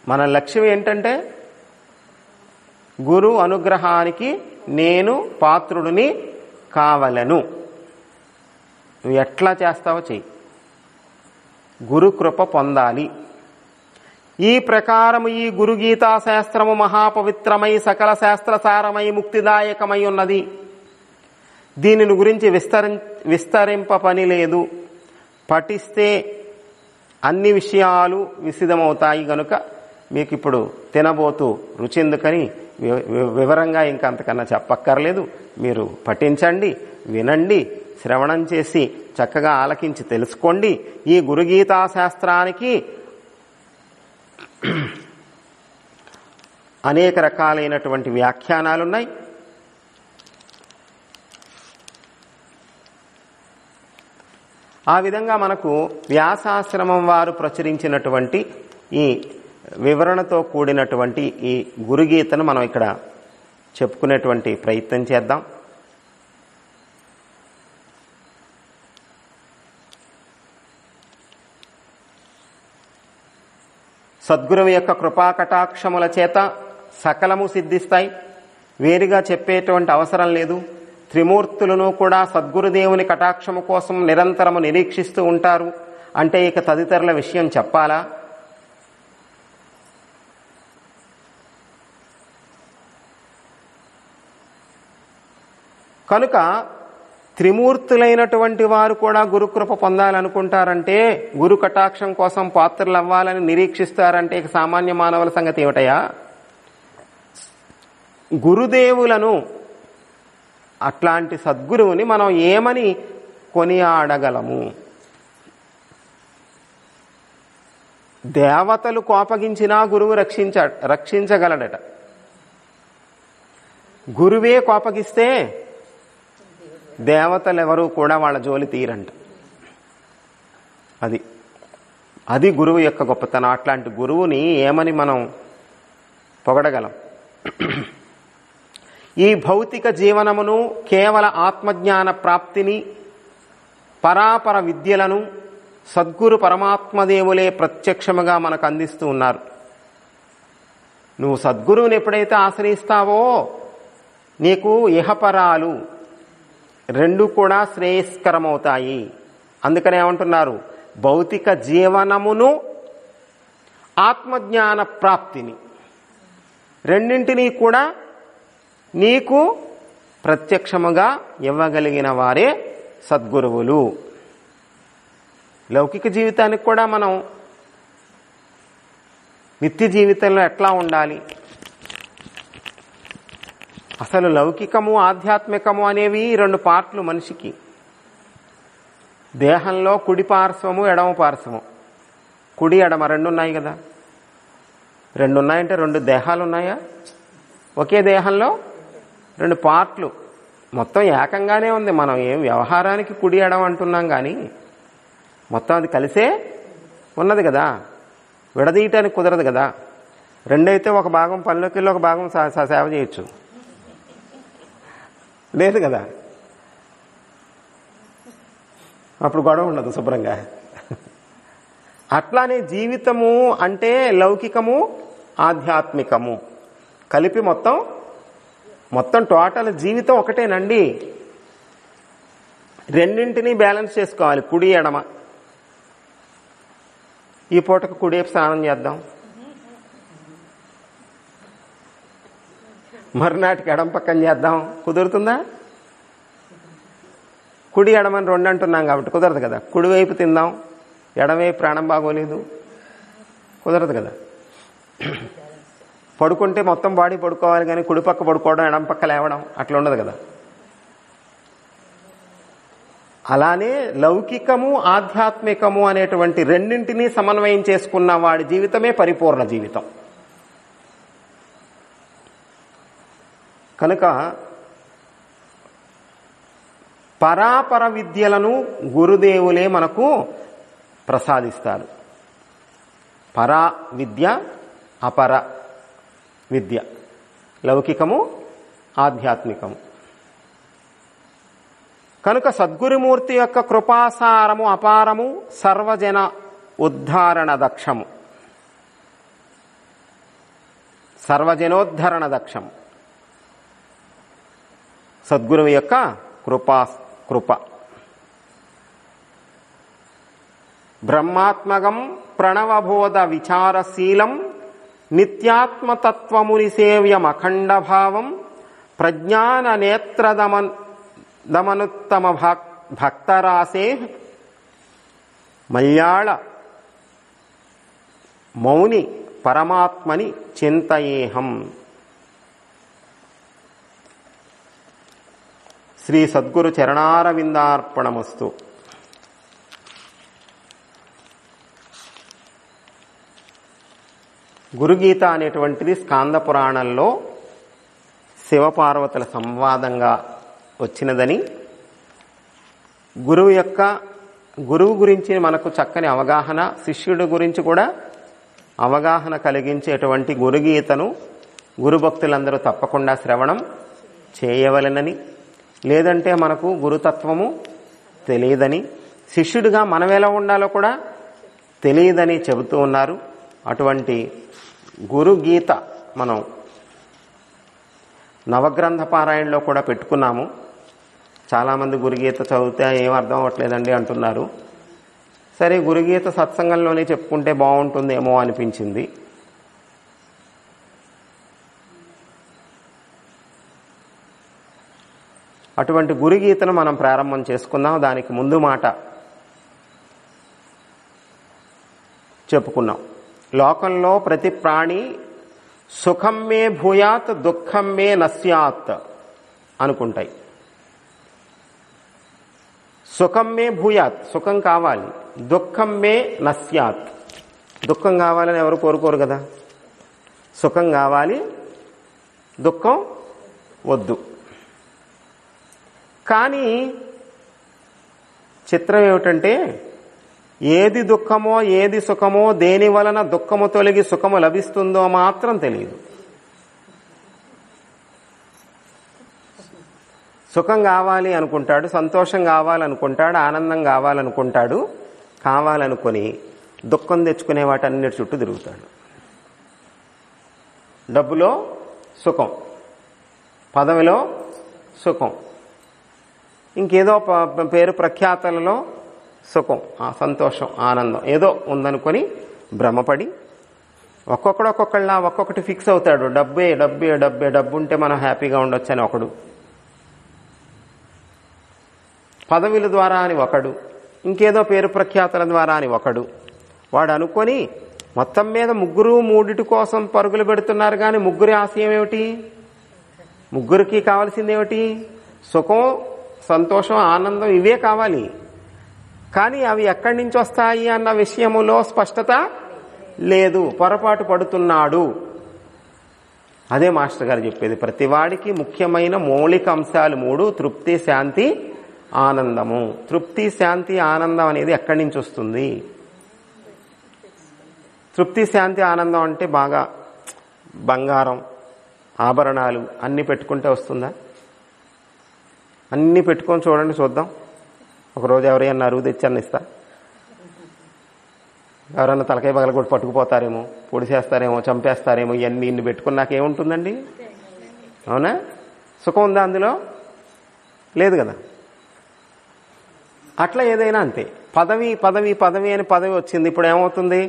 [SPEAKER 1] మన లక్ష్యం ఏంటంటే గురు అనుగ్రహానికి నేను పాత్రుడిని కావలను. నువ్వు ఎట్లా చేస్తావో చెయ్యి, గురు కృప పొందాలి. ఈ ప్రకారము ఈ గురు గీతా శాస్త్రము మహాపవిత్రమై సకల శాస్త్రసారమై ముక్తిదాయకమై ఉన్నది. దీనిని గురించి విస్తరింప పని లేదు. పఠిస్తే అన్ని విషయాలు విశదమవుతాయి. గనుక మీకు ఇప్పుడు తినబోతూ రుచెందుకని వివరంగా ఇంకా అంతకన్నా చెప్పక్కర్లేదు. మీరు పఠించండి, వినండి, శ్రవణం చేసి చక్కగా ఆలకించి తెలుసుకోండి. ఈ గురుగీతా శాస్త్రానికి అనేక రకాలైనటువంటి వ్యాఖ్యానాలున్నాయి. ఆ విధంగా మనకు వ్యాసాశ్రమం వారు ప్రచురించినటువంటి ఈ వివరణతో కూడినటువంటి ఈ గురుగీతను మనం ఇక్కడ చెప్పుకునేటువంటి ప్రయత్నం చేద్దాం. సద్గురువు యొక్క కృపా కటాక్షముల చేత సకలము సిద్ధిస్తాయి. వేరుగా చెప్పేటువంటి అవసరం లేదు. త్రిమూర్తులను కూడా సద్గురుదేవుని కటాక్షము కోసం నిరంతరము నిరీక్షిస్తూ ఉంటారు. అంటే ఇక తదితరుల విషయం చెప్పాలా? కనుక త్రిమూర్తులైనటువంటి వారు కూడా గురుకృప పొందాలనుకుంటారంటే, గురు కటాక్షం కోసం పాత్రలు అవ్వాలని నిరీక్షిస్తారంటే ఇక సామాన్య మానవుల సంగతి ఏమిటయా? గురుదేవులను, అట్లాంటి సద్గురువుని మనం ఏమని కొనియాడగలము? దేవతలు కోపగించినా గురువు రక్షించగలడట. గురువే కోపగిస్తే దేవతలు ఎవరు కూడా వాళ్ళ జోలి తీరంట. అది గురువు యొక్క గొప్పతనం. అట్లాంటి గురువుని ఏమని మనం పొగడగలం? ఈ భౌతిక జీవనమును, కేవల ఆత్మజ్ఞాన ప్రాప్తిని, పరాపర విద్యలను సద్గురు పరమాత్మదేవులే ప్రత్యక్షముగా మనకు అందిస్తూ ఉన్నారు. నువ్వు సద్గురువుని ఎప్పుడైతే ఆశ్రయిస్తావో నీకు ఇహపరాలు రెండు కూడా శ్రేయస్కరమవుతాయి. అందుకనే ఏమంటున్నారు? భౌతిక జీవనమును, ఆత్మజ్ఞాన ప్రాప్తిని రెండింటినీ కూడా నీకు ప్రత్యక్షముగా ఇవ్వగలిగిన వారే సద్గురువులు. లౌకిక జీవితానికి కూడా మనం నిత్య జీవితంలో ఎట్లా ఉండాలి, అసలు లౌకికము ఆధ్యాత్మికము అనేవి రెండు పార్ట్లు మనిషికి. దేహంలో కుడి పార్శ్వము, ఎడమ పార్శ్వము, కుడి ఎడమ రెండు ఉన్నాయి కదా. రెండు ఉన్నాయంటే రెండు దేహాలు ఉన్నాయా? ఒకే దేహంలో రెండు పార్ట్లు, మొత్తం ఏకంగానే ఉంది. మనం ఏం వ్యవహారానికి కుడి ఎడమ అంటున్నాం కానీ మొత్తం అది కలిసే ఉన్నది కదా, విడదీయటానికి కుదరదు కదా. రెండైతే ఒక భాగం పనిలోకి వెళ్ళి ఒక భాగం సేవ చేయొచ్చు, లేదు కదా, అప్పుడు గొడవ ఉండదు శుభ్రంగా. అట్లానే జీవితము అంటే లౌకికము ఆధ్యాత్మికము కలిపి మొత్తం టోటల్ జీవితం ఒకటేనండి. రెండింటినీ బ్యాలెన్స్ చేసుకోవాలి, కుడి ఎడమ. ఈ పూటకు కుడివైపు స్నానం చేద్దాం, మరునాటికి ఎడం పక్కన చేద్దాం, కుదురుతుందా? కుడి ఎడమని రెండు అంటున్నాం కాబట్టి కుదరదు కదా. కుడివైపు తిందాం, ఎడమవైపు ప్రాణం బాగోలేదు, కుదరదు కదా. పడుకుంటే మొత్తం బాడీ పడుకోవాలి కానీ కుడి పక్క పడుకోవడం, ఎడం పక్క లేవడం అట్లా ఉండదు కదా. అలానే లౌకికము ఆధ్యాత్మికము అనేటువంటి రెండింటినీ సమన్వయం చేసుకున్న వాడి జీవితమే పరిపూర్ణ జీవితం. కనుక పరాపర విద్యలను గురుదేవులే మనకు ప్రసాదిస్తారు. పరా విద్య, అపర విద్య, లౌకికము ఆధ్యాత్మికము. కనుక సద్గురుమూర్తి యొక్క కృపాసారము అపారము, సర్వజన ఉద్ధారణ దక్షము, సర్వజనోద్ధరణ దక్షము. సద్గురువు యొక్క కృప. బ్రహ్మాత్మకం ప్రణవబోధ విచారశీలం నిత్యాత్మతత్వముని సేవ్యం అఖండ భావం ప్రజ్ఞాన నేత్రదమనుత్తమ భక్తరాసే మల్యాళ మౌని పరమాత్మని చింతయేహం. శ్రీ సద్గురు చరణారవిందార్పణమస్తు. గురుగీత అనేటువంటిది స్కాంద పురాణంలో శివపార్వతుల సంవాదంగా వచ్చినదని, గురువు గురించి మనకు చక్కని అవగాహన, శిష్యుడి గురించి కూడా అవగాహన కలిగించేటువంటి గురుగీతను గురుభక్తులందరూ తప్పకుండా శ్రవణం చేయవలెనని, లేదంటే మనకు గురుతత్వము తెలియదని, శిష్యుడిగా మనం ఎలా ఉండాలో కూడా తెలియదని చెబుతూ ఉన్నారు. అటువంటి గురుగీత మనం నవగ్రంథ పారాయణలో కూడా పెట్టుకున్నాము. చాలామంది గురుగీత చదివితే ఏం అర్థం అవ్వట్లేదండి అంటున్నారు. సరే, గురుగీత సత్సంగంలోనే చెప్పుకుంటే బాగుంటుందేమో అనిపించింది. అటువంటి గురుగీతను మనం ప్రారంభం చేసుకుందాం. దానికి ముందు మాట చెప్పుకున్నాం. లోకంలో ప్రతి ప్రాణి సుఖం మే భూయాత్ దుఃఖం మే నస్యాత్ అనుకుంటాయి. సుఖం మే భూయాత్, సుఖం కావాలి. దుఃఖం మే నస్యాత్, దుఃఖం కావాలని ఎవరు కోరుకోరు కదా. సుఖం కావాలి, దుఃఖం వద్దు. కానీ చిత్రం ఏమిటంటే, ఏది దుఃఖమో ఏది సుఖమో, దేని వలన దుఃఖము తొలగి సుఖము లభిస్తుందో మాత్రం తెలియదు. సుఖం కావాలి అనుకుంటాడు, సంతోషం కావాలనుకుంటాడు, ఆనందం కావాలనుకుంటాడు. కావాలనుకొని దుఃఖం తెచ్చుకునే వాటన్నిటి చుట్టూ తిరుగుతాడు. డబ్బులో సుఖం, పదవిలో సుఖం, ఇంకేదో పేరు ప్రఖ్యాతలలో సుఖం, సంతోషం, ఆనందం ఏదో ఉందనుకొని భ్రమపడి ఒక్కొక్కళ్ళ ఒక్కొక్కటి ఫిక్స్ అవుతాడు. డబ్బే డబ్బే డబ్బే, డబ్బు ఉంటే మనం హ్యాపీగా ఉండొచ్చు అని ఒకడు, పదవుల ద్వారా అని ఒకడు, ఇంకేదో పేరు ప్రఖ్యాతల ద్వారా అని ఒకడు. వాడు అనుకొని మొత్తం మీద ముగ్గురు మూడిటి కోసం పరుగులు పెడుతున్నారు. కానీ ముగ్గురి ఆశయం ఏమిటి? ముగ్గురికి కావాల్సింది ఏమిటి? సుఖం, సంతోషం, ఆనందం, ఇవే కావాలి. కానీ అవి ఎక్కడి నుంచి వస్తాయి అన్న విషయములో స్పష్టత లేదు, పొరపాటు పడుతున్నాడు. అదే మాస్టర్ గారు చెప్పేది. ప్రతివాడికి ముఖ్యమైన మౌలిక అంశాలు మూడు: తృప్తి, శాంతి, ఆనందము. తృప్తి, శాంతి, ఆనందం అనేది ఎక్కడి నుంచి వస్తుంది? తృప్తి, శాంతి, ఆనందం అంటే బాగా బంగారం, ఆభరణాలు అన్ని పెట్టుకుంటే వస్తుందా? అన్ని పెట్టుకొని చూడండి, చూద్దాం. ఒకరోజు ఎవరైనా అరువు తెచ్చాను ఇస్తా, ఎవరన్నా తలకాయ పగల కూడా పట్టుకుపోతారేమో, పొడిసేస్తారేమో, చంపేస్తారేమో. ఇవన్నీ ఇన్ని పెట్టుకున్నాక ఏముంటుందండి? అవునా? సుఖం ఉందా అందులో? లేదు కదా. అట్లా ఏదైనా అంతే. పదవి పదవి పదవి అని పదవి వచ్చింది, ఇప్పుడు ఏమవుతుంది?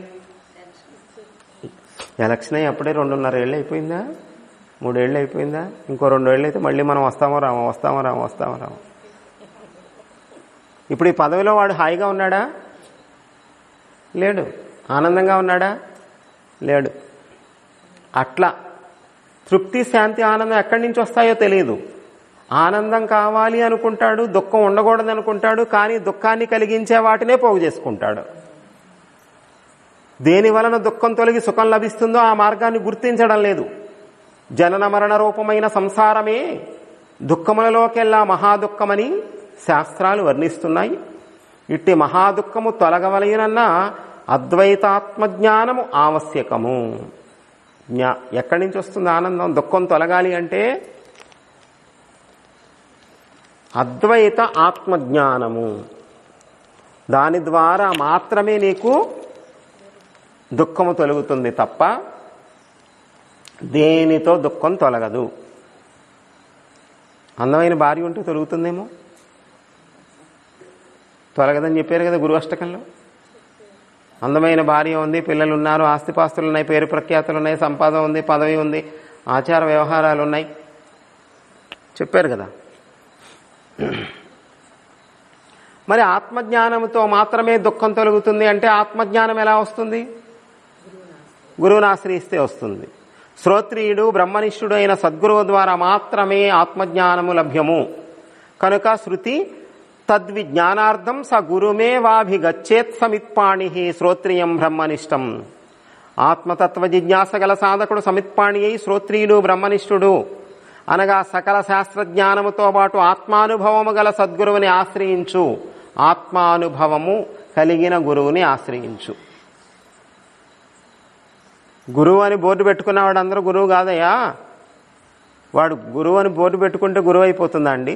[SPEAKER 1] ఎలక్షన్ అయ్యి అప్పుడే 2.5 ఏళ్ళు అయిపోయిందా, 3 ఏళ్ళు అయిపోయిందా? ఇంకో 2 ఏళ్ళు అయితే మళ్ళీ మనం వస్తామో రామో. ఇప్పుడు ఈ పదవిలో వాడు హాయిగా ఉన్నాడా? లేడు. ఆనందంగా ఉన్నాడా? లేడు. అట్లా తృప్తి, శాంతి, ఆనందం ఎక్కడి నుంచి వస్తాయో తెలియదు. ఆనందం కావాలి అనుకుంటాడు, దుఃఖం ఉండకూడదు అనుకుంటాడు. కానీ దుఃఖాన్ని కలిగించే వాటినే పోగు చేసుకుంటాడు. దేని వలన దుఃఖం తొలగి సుఖం లభిస్తుందో ఆ మార్గాన్ని గుర్తించడం లేదు. జనన మరణ రూపమైన సంసారమే దుఃఖములలోకెల్లా మహాదుఃఖమని శాస్త్రాలు వర్ణిస్తున్నాయి. ఇట్టి మహాదుఃఖము తొలగవలయనన్నా అద్వైతాత్మజ్ఞానము ఆవశ్యకము. ఎక్కడి నుంచి వస్తుంది ఆనందం? దుఃఖం తొలగాలి అంటే అద్వైత ఆత్మజ్ఞానము. దాని ద్వారా మాత్రమే నీకు దుఃఖము తొలగుతుంది తప్ప దేనితో దుఃఖం తొలగదు. అందమైన భార్య ఉంటే తొలుగుతుందేమో, తొలగదని చెప్పారు కదా గురు అష్టకంలో. అందమైన భార్య ఉంది, పిల్లలు ఉన్నారు, ఆస్తిపాస్తులు ఉన్నాయి, పేరు ప్రఖ్యాతులు ఉన్నాయి, సంపాదన ఉంది, పదవి ఉంది, ఆచార వ్యవహారాలు ఉన్నాయి, చెప్పారు కదా. మరి ఆత్మజ్ఞానంతో మాత్రమే దుఃఖం తొలగుతుంది అంటే ఆత్మజ్ఞానం ఎలా వస్తుంది? గురువుని ఆశ్రయిస్తే వస్తుంది. శ్రోత్రియుడు బ్రహ్మనిష్ఠుడు అయిన సద్గురువు ద్వారా మాత్రమే ఆత్మజ్ఞానము లభ్యము. కనుక శృతి తద్విజ్ఞానార్థం స గురుమే వాభిగచ్చేత్ సమిత్పాణి శ్రోత్రియం బ్రహ్మనిష్టం. ఆత్మతత్వ జిజ్ఞాస గల సాధకుడు సమిత్పాణి అయి శ్రోత్రియుడు బ్రహ్మనిష్ఠుడు అనగా సకల శాస్త్రజ్ఞానముతో పాటు ఆత్మానుభవము గల సద్గురువుని ఆశ్రయించు. ఆత్మానుభవము కలిగిన గురువుని ఆశ్రయించు. గురువు అని బోర్డు పెట్టుకున్నవాడు అందరూ గురువు కాదయ్యా. వాడు గురువు అని బోర్డు పెట్టుకుంటే గురువు అయిపోతుందా అండి?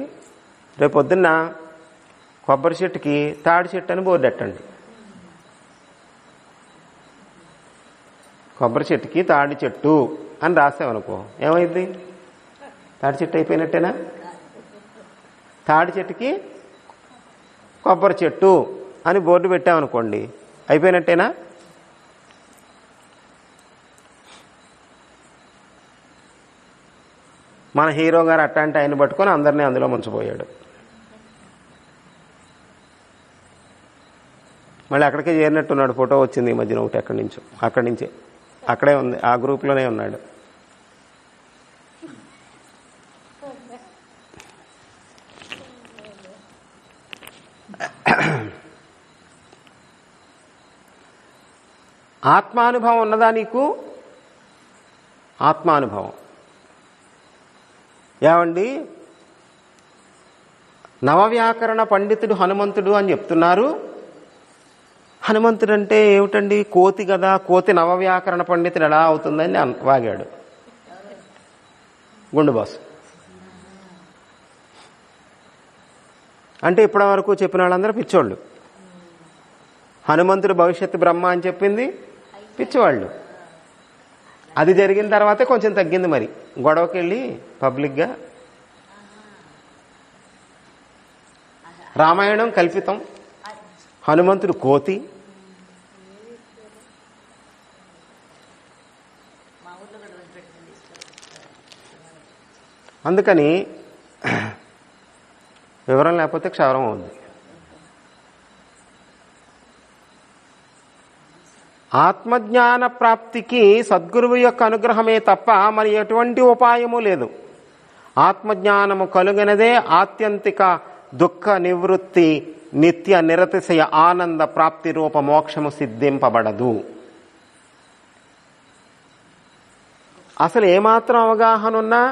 [SPEAKER 1] రేపొద్దున్న కొబ్బరి చెట్టుకి తాడి చెట్టు అని బోర్డు పెట్టండి. కొబ్బరి చెట్టుకి తాడి చెట్టు అని రాసామనుకో, ఏమైంది? తాడి చెట్టు అయిపోయినట్టేనా? తాడి చెట్టుకి కొబ్బరి చెట్టు అని బోర్డు పెట్టామనుకోండి, అయిపోయినట్టేనా? మన హీరో గారు అట్లాంటి ఆయన పట్టుకొని అందరినీ అందులో ముంచిపోయాడు. మళ్ళీ అక్కడికే చేరినట్టున్నాడు. ఫోటో వచ్చింది ఈ మధ్యన ఒకటి ఎక్కడి నుంచో, అక్కడి నుంచే అక్కడే ఉంది, ఆ గ్రూప్లోనే ఉన్నాడు. ఆత్మానుభవం ఉన్నదా నీకు? ఆత్మానుభవం ఏమండి? నవవ్యాకరణ పండితుడు హనుమంతుడు అని చెప్తున్నారు. హనుమంతుడు అంటే ఏమిటండి? కోతి కదా, కోతి నవవ్యాకరణ పండితుడు ఎలా అవుతుందని వాగాడు గుండుబాసు. అంటే ఇప్పటి వరకు చెప్పిన వాళ్ళందరూ పిచ్చోళ్ళు. హనుమంతుడు భవిష్యత్తు బ్రహ్మ అని చెప్పింది పిచ్చివాళ్ళు. అది జరిగిన తర్వాతే కొంచెం తగ్గింది. మరి గొడవకి వెళ్ళి పబ్లిక్గా రామాయణం కల్పితం, హనుమంతుడు కోతి. అందుకని వివరం లేకపోతే క్షవరం అవుద్ది. ఆత్మజ్ఞాన ప్రాప్తికి సద్గురువు యొక్క అనుగ్రహమే తప్ప మరి ఎటువంటి ఉపాయము లేదు. ఆత్మజ్ఞానము కలుగనదే ఆత్యంతిక దుఃఖ నివృత్తి, నిత్య నిరతిశయ ఆనంద ప్రాప్తి రూప మోక్షము సిద్ధింపబడదు. అసలు ఏమాత్రం అవగాహన ఉన్నా,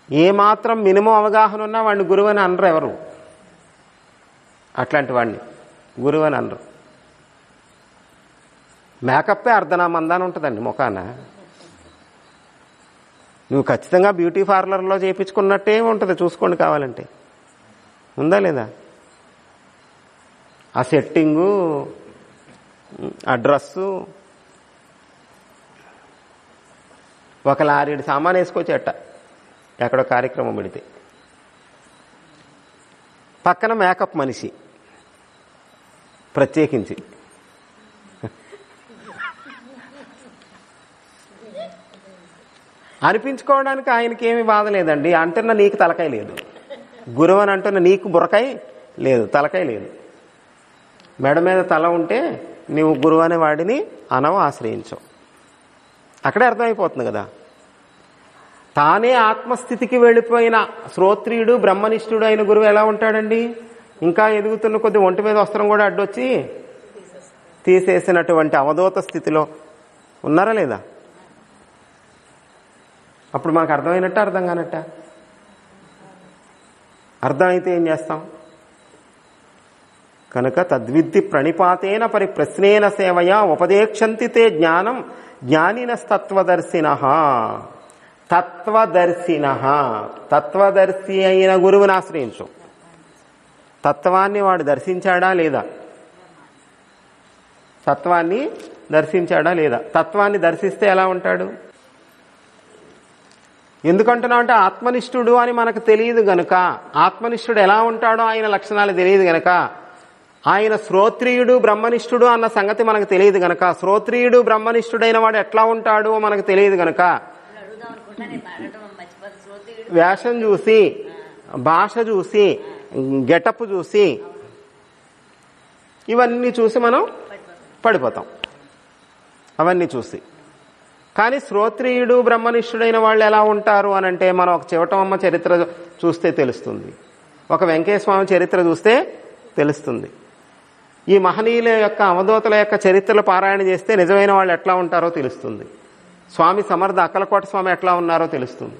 [SPEAKER 1] ఏమాత్రం మినిమం అవగాహన ఉన్నా వాడిని గురువు అని అనరు ఎవరు. అట్లాంటి వాడిని గురువు అని అనరు. మేకప్పే అర్ధనామందాన్ని ఉంటుందండి ముఖాన. నువ్వు ఖచ్చితంగా బ్యూటీ పార్లర్లో చేయించుకున్నట్టే ఉంటుంది, చూసుకోండి కావాలంటే. ఉందా లేదా? ఆ సెట్టింగు, ఆ డ్రస్సు, ఒక లారీడు సామాన్ వేసుకొచ్చేట ఎక్కడో కార్యక్రమం పెడితే, పక్కన మేకప్ మనిషి ప్రత్యేకించి. అనిపించుకోవడానికి ఆయనకి ఏమి బాధ లేదండి. అంటున్నా నీకు తలకాయ లేదు. గురువు అని అంటున్నా నీకు బుర్రకాయ లేదు, తలకాయ లేదు. మెడ మీద తల ఉంటే నీవు గురువు అనే వాడిని అనవు, ఆశ్రయించవు. అక్కడే అర్థమైపోతుంది కదా. తానే ఆత్మస్థితికి వెళ్ళిపోయిన శ్రోత్రియుడు బ్రహ్మనిష్ఠుడు అయిన గురువు ఎలా ఉంటాడండి? ఇంకా ఎదుగుతున్న కొద్ది ఒంటి మీద వస్త్రం కూడా అడ్డొచ్చి తీసేసినటువంటి అవధూత స్థితిలో ఉన్నారా లేదా? అప్పుడు మనకు అర్థమైనట్ట, అర్థం కానట్ట? అర్థమైతే ఏం చేస్తాం? కనుక తద్విద్ధి ప్రణిపాతేన పరిప్రశ్నేన సేవయా ఉపదేక్షంతి తే జ్ఞానం జ్ఞానినస్తత్వదర్శినః. తత్వదర్శినః, తత్వదర్శి అయిన గురువుని ఆశ్రయించు. తత్వాన్ని వాడు దర్శించాడా లేదా? తత్వాన్ని దర్శించాడా లేదా? తత్వాన్ని దర్శిస్తే ఎలా ఉంటాడు? ఎందుకంటున్నావు అంటే ఆత్మనిష్ఠుడు అని మనకు తెలియదు గనుక, ఆత్మనిష్ఠుడు ఎలా ఉంటాడో ఆయన లక్షణాలు తెలియదు గనక, ఆయన శ్రోత్రియుడు బ్రహ్మనిష్ఠుడు అన్న సంగతి మనకు తెలియదు గనక, శ్రోత్రియుడు బ్రహ్మనిష్ఠుడైన వాడు ఎట్లా ఉంటాడో మనకు తెలియదు గనక, వేషం చూసి, భాష చూసి, గెటప్ చూసి, ఇవన్నీ చూసి మనం పడిపోతాం. అవన్నీ చూసి. కానీ శ్రోత్రియుడు బ్రహ్మనిష్ఠుడైన వాళ్ళు ఎలా ఉంటారు అని అంటే మనం ఒక చివటమ్మ చరిత్ర చూస్తే తెలుస్తుంది, ఒక వెంకటేశ్వర స్వామి చరిత్ర చూస్తే తెలుస్తుంది. ఈ మహనీయుల యొక్క అవధూతల యొక్క చరిత్రలు పారాయణ చేస్తే నిజమైన వాళ్ళు ఎట్లా ఉంటారో తెలుస్తుంది. స్వామి సమర్థ అక్కలకోట స్వామి ఎట్లా ఉన్నారో తెలుస్తుంది.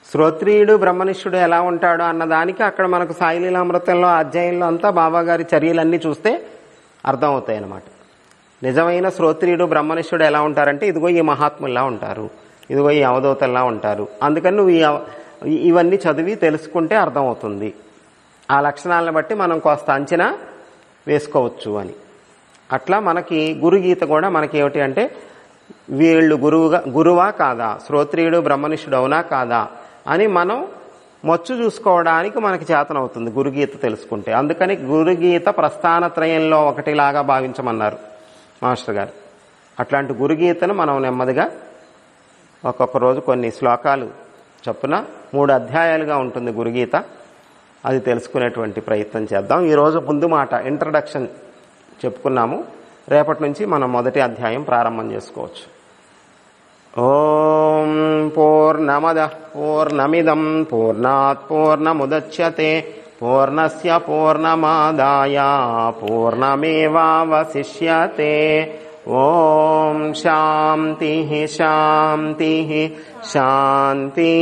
[SPEAKER 1] శ్రోత్రియుడు బ్రహ్మనిష్ఠుడు ఎలా ఉంటాడో అన్నదానికి అక్కడ మనకు సాయిలీలామృతంలో అధ్యాయంలో అంతా బాబాగారి చర్యలన్నీ చూస్తే అర్థమవుతాయి అన్నమాట. నిజమైన శ్రోత్రియుడు బ్రహ్మనిష్ఠుడు ఎలా ఉంటారంటే ఇదిగో ఈ మహాత్ముల్లా ఉంటారు, ఇదిగో ఈ అవధూతల్లా ఉంటారు. అందుకని నువ్వు ఇవన్నీ చదివి తెలుసుకుంటే అర్థమవుతుంది. ఆ లక్షణాలను బట్టి మనం కొంత అంచనా వేసుకోవచ్చు అని. అట్లా మనకి గురుగీత కూడా మనకి ఏమిటి అంటే వీళ్ళు గురువా కాదా, శ్రోత్రియుడు బ్రహ్మనిష్ఠుడు అవునా కాదా అని మనం మొచ్చు చూసుకోవడానికి మనకి చేతనవుతుంది గురుగీత తెలుసుకుంటే. అందుకని గురుగీత ప్రస్థానత్రయంలో ఒకటిలాగా భావించమన్నారు మాస్టర్ గారు. అట్లాంటి గురుగీతను మనం నెమ్మదిగా ఒక్కొక్క రోజు కొన్ని శ్లోకాలు చొప్పున 3 అధ్యాయాలుగా ఉంటుంది గురుగీత. అది తెలుసుకునేటువంటి ప్రయత్నం చేద్దాం. ఈరోజు ముందు మాట ఇంట్రడక్షన్ చెప్పుకున్నాము. రేపటి నుంచి మనం మొదటి అధ్యాయం ప్రారంభం చేసుకోవచ్చు. ఓం పూర్ణమదః పూర్ణమిదం పూర్ణాత్ పూర్ణముదచ్యతే పూర్ణస్య పూర్ణమాదాయ పూర్ణమేవావశిష్యతే. ఓం శాంతి శాంతి శాంతి.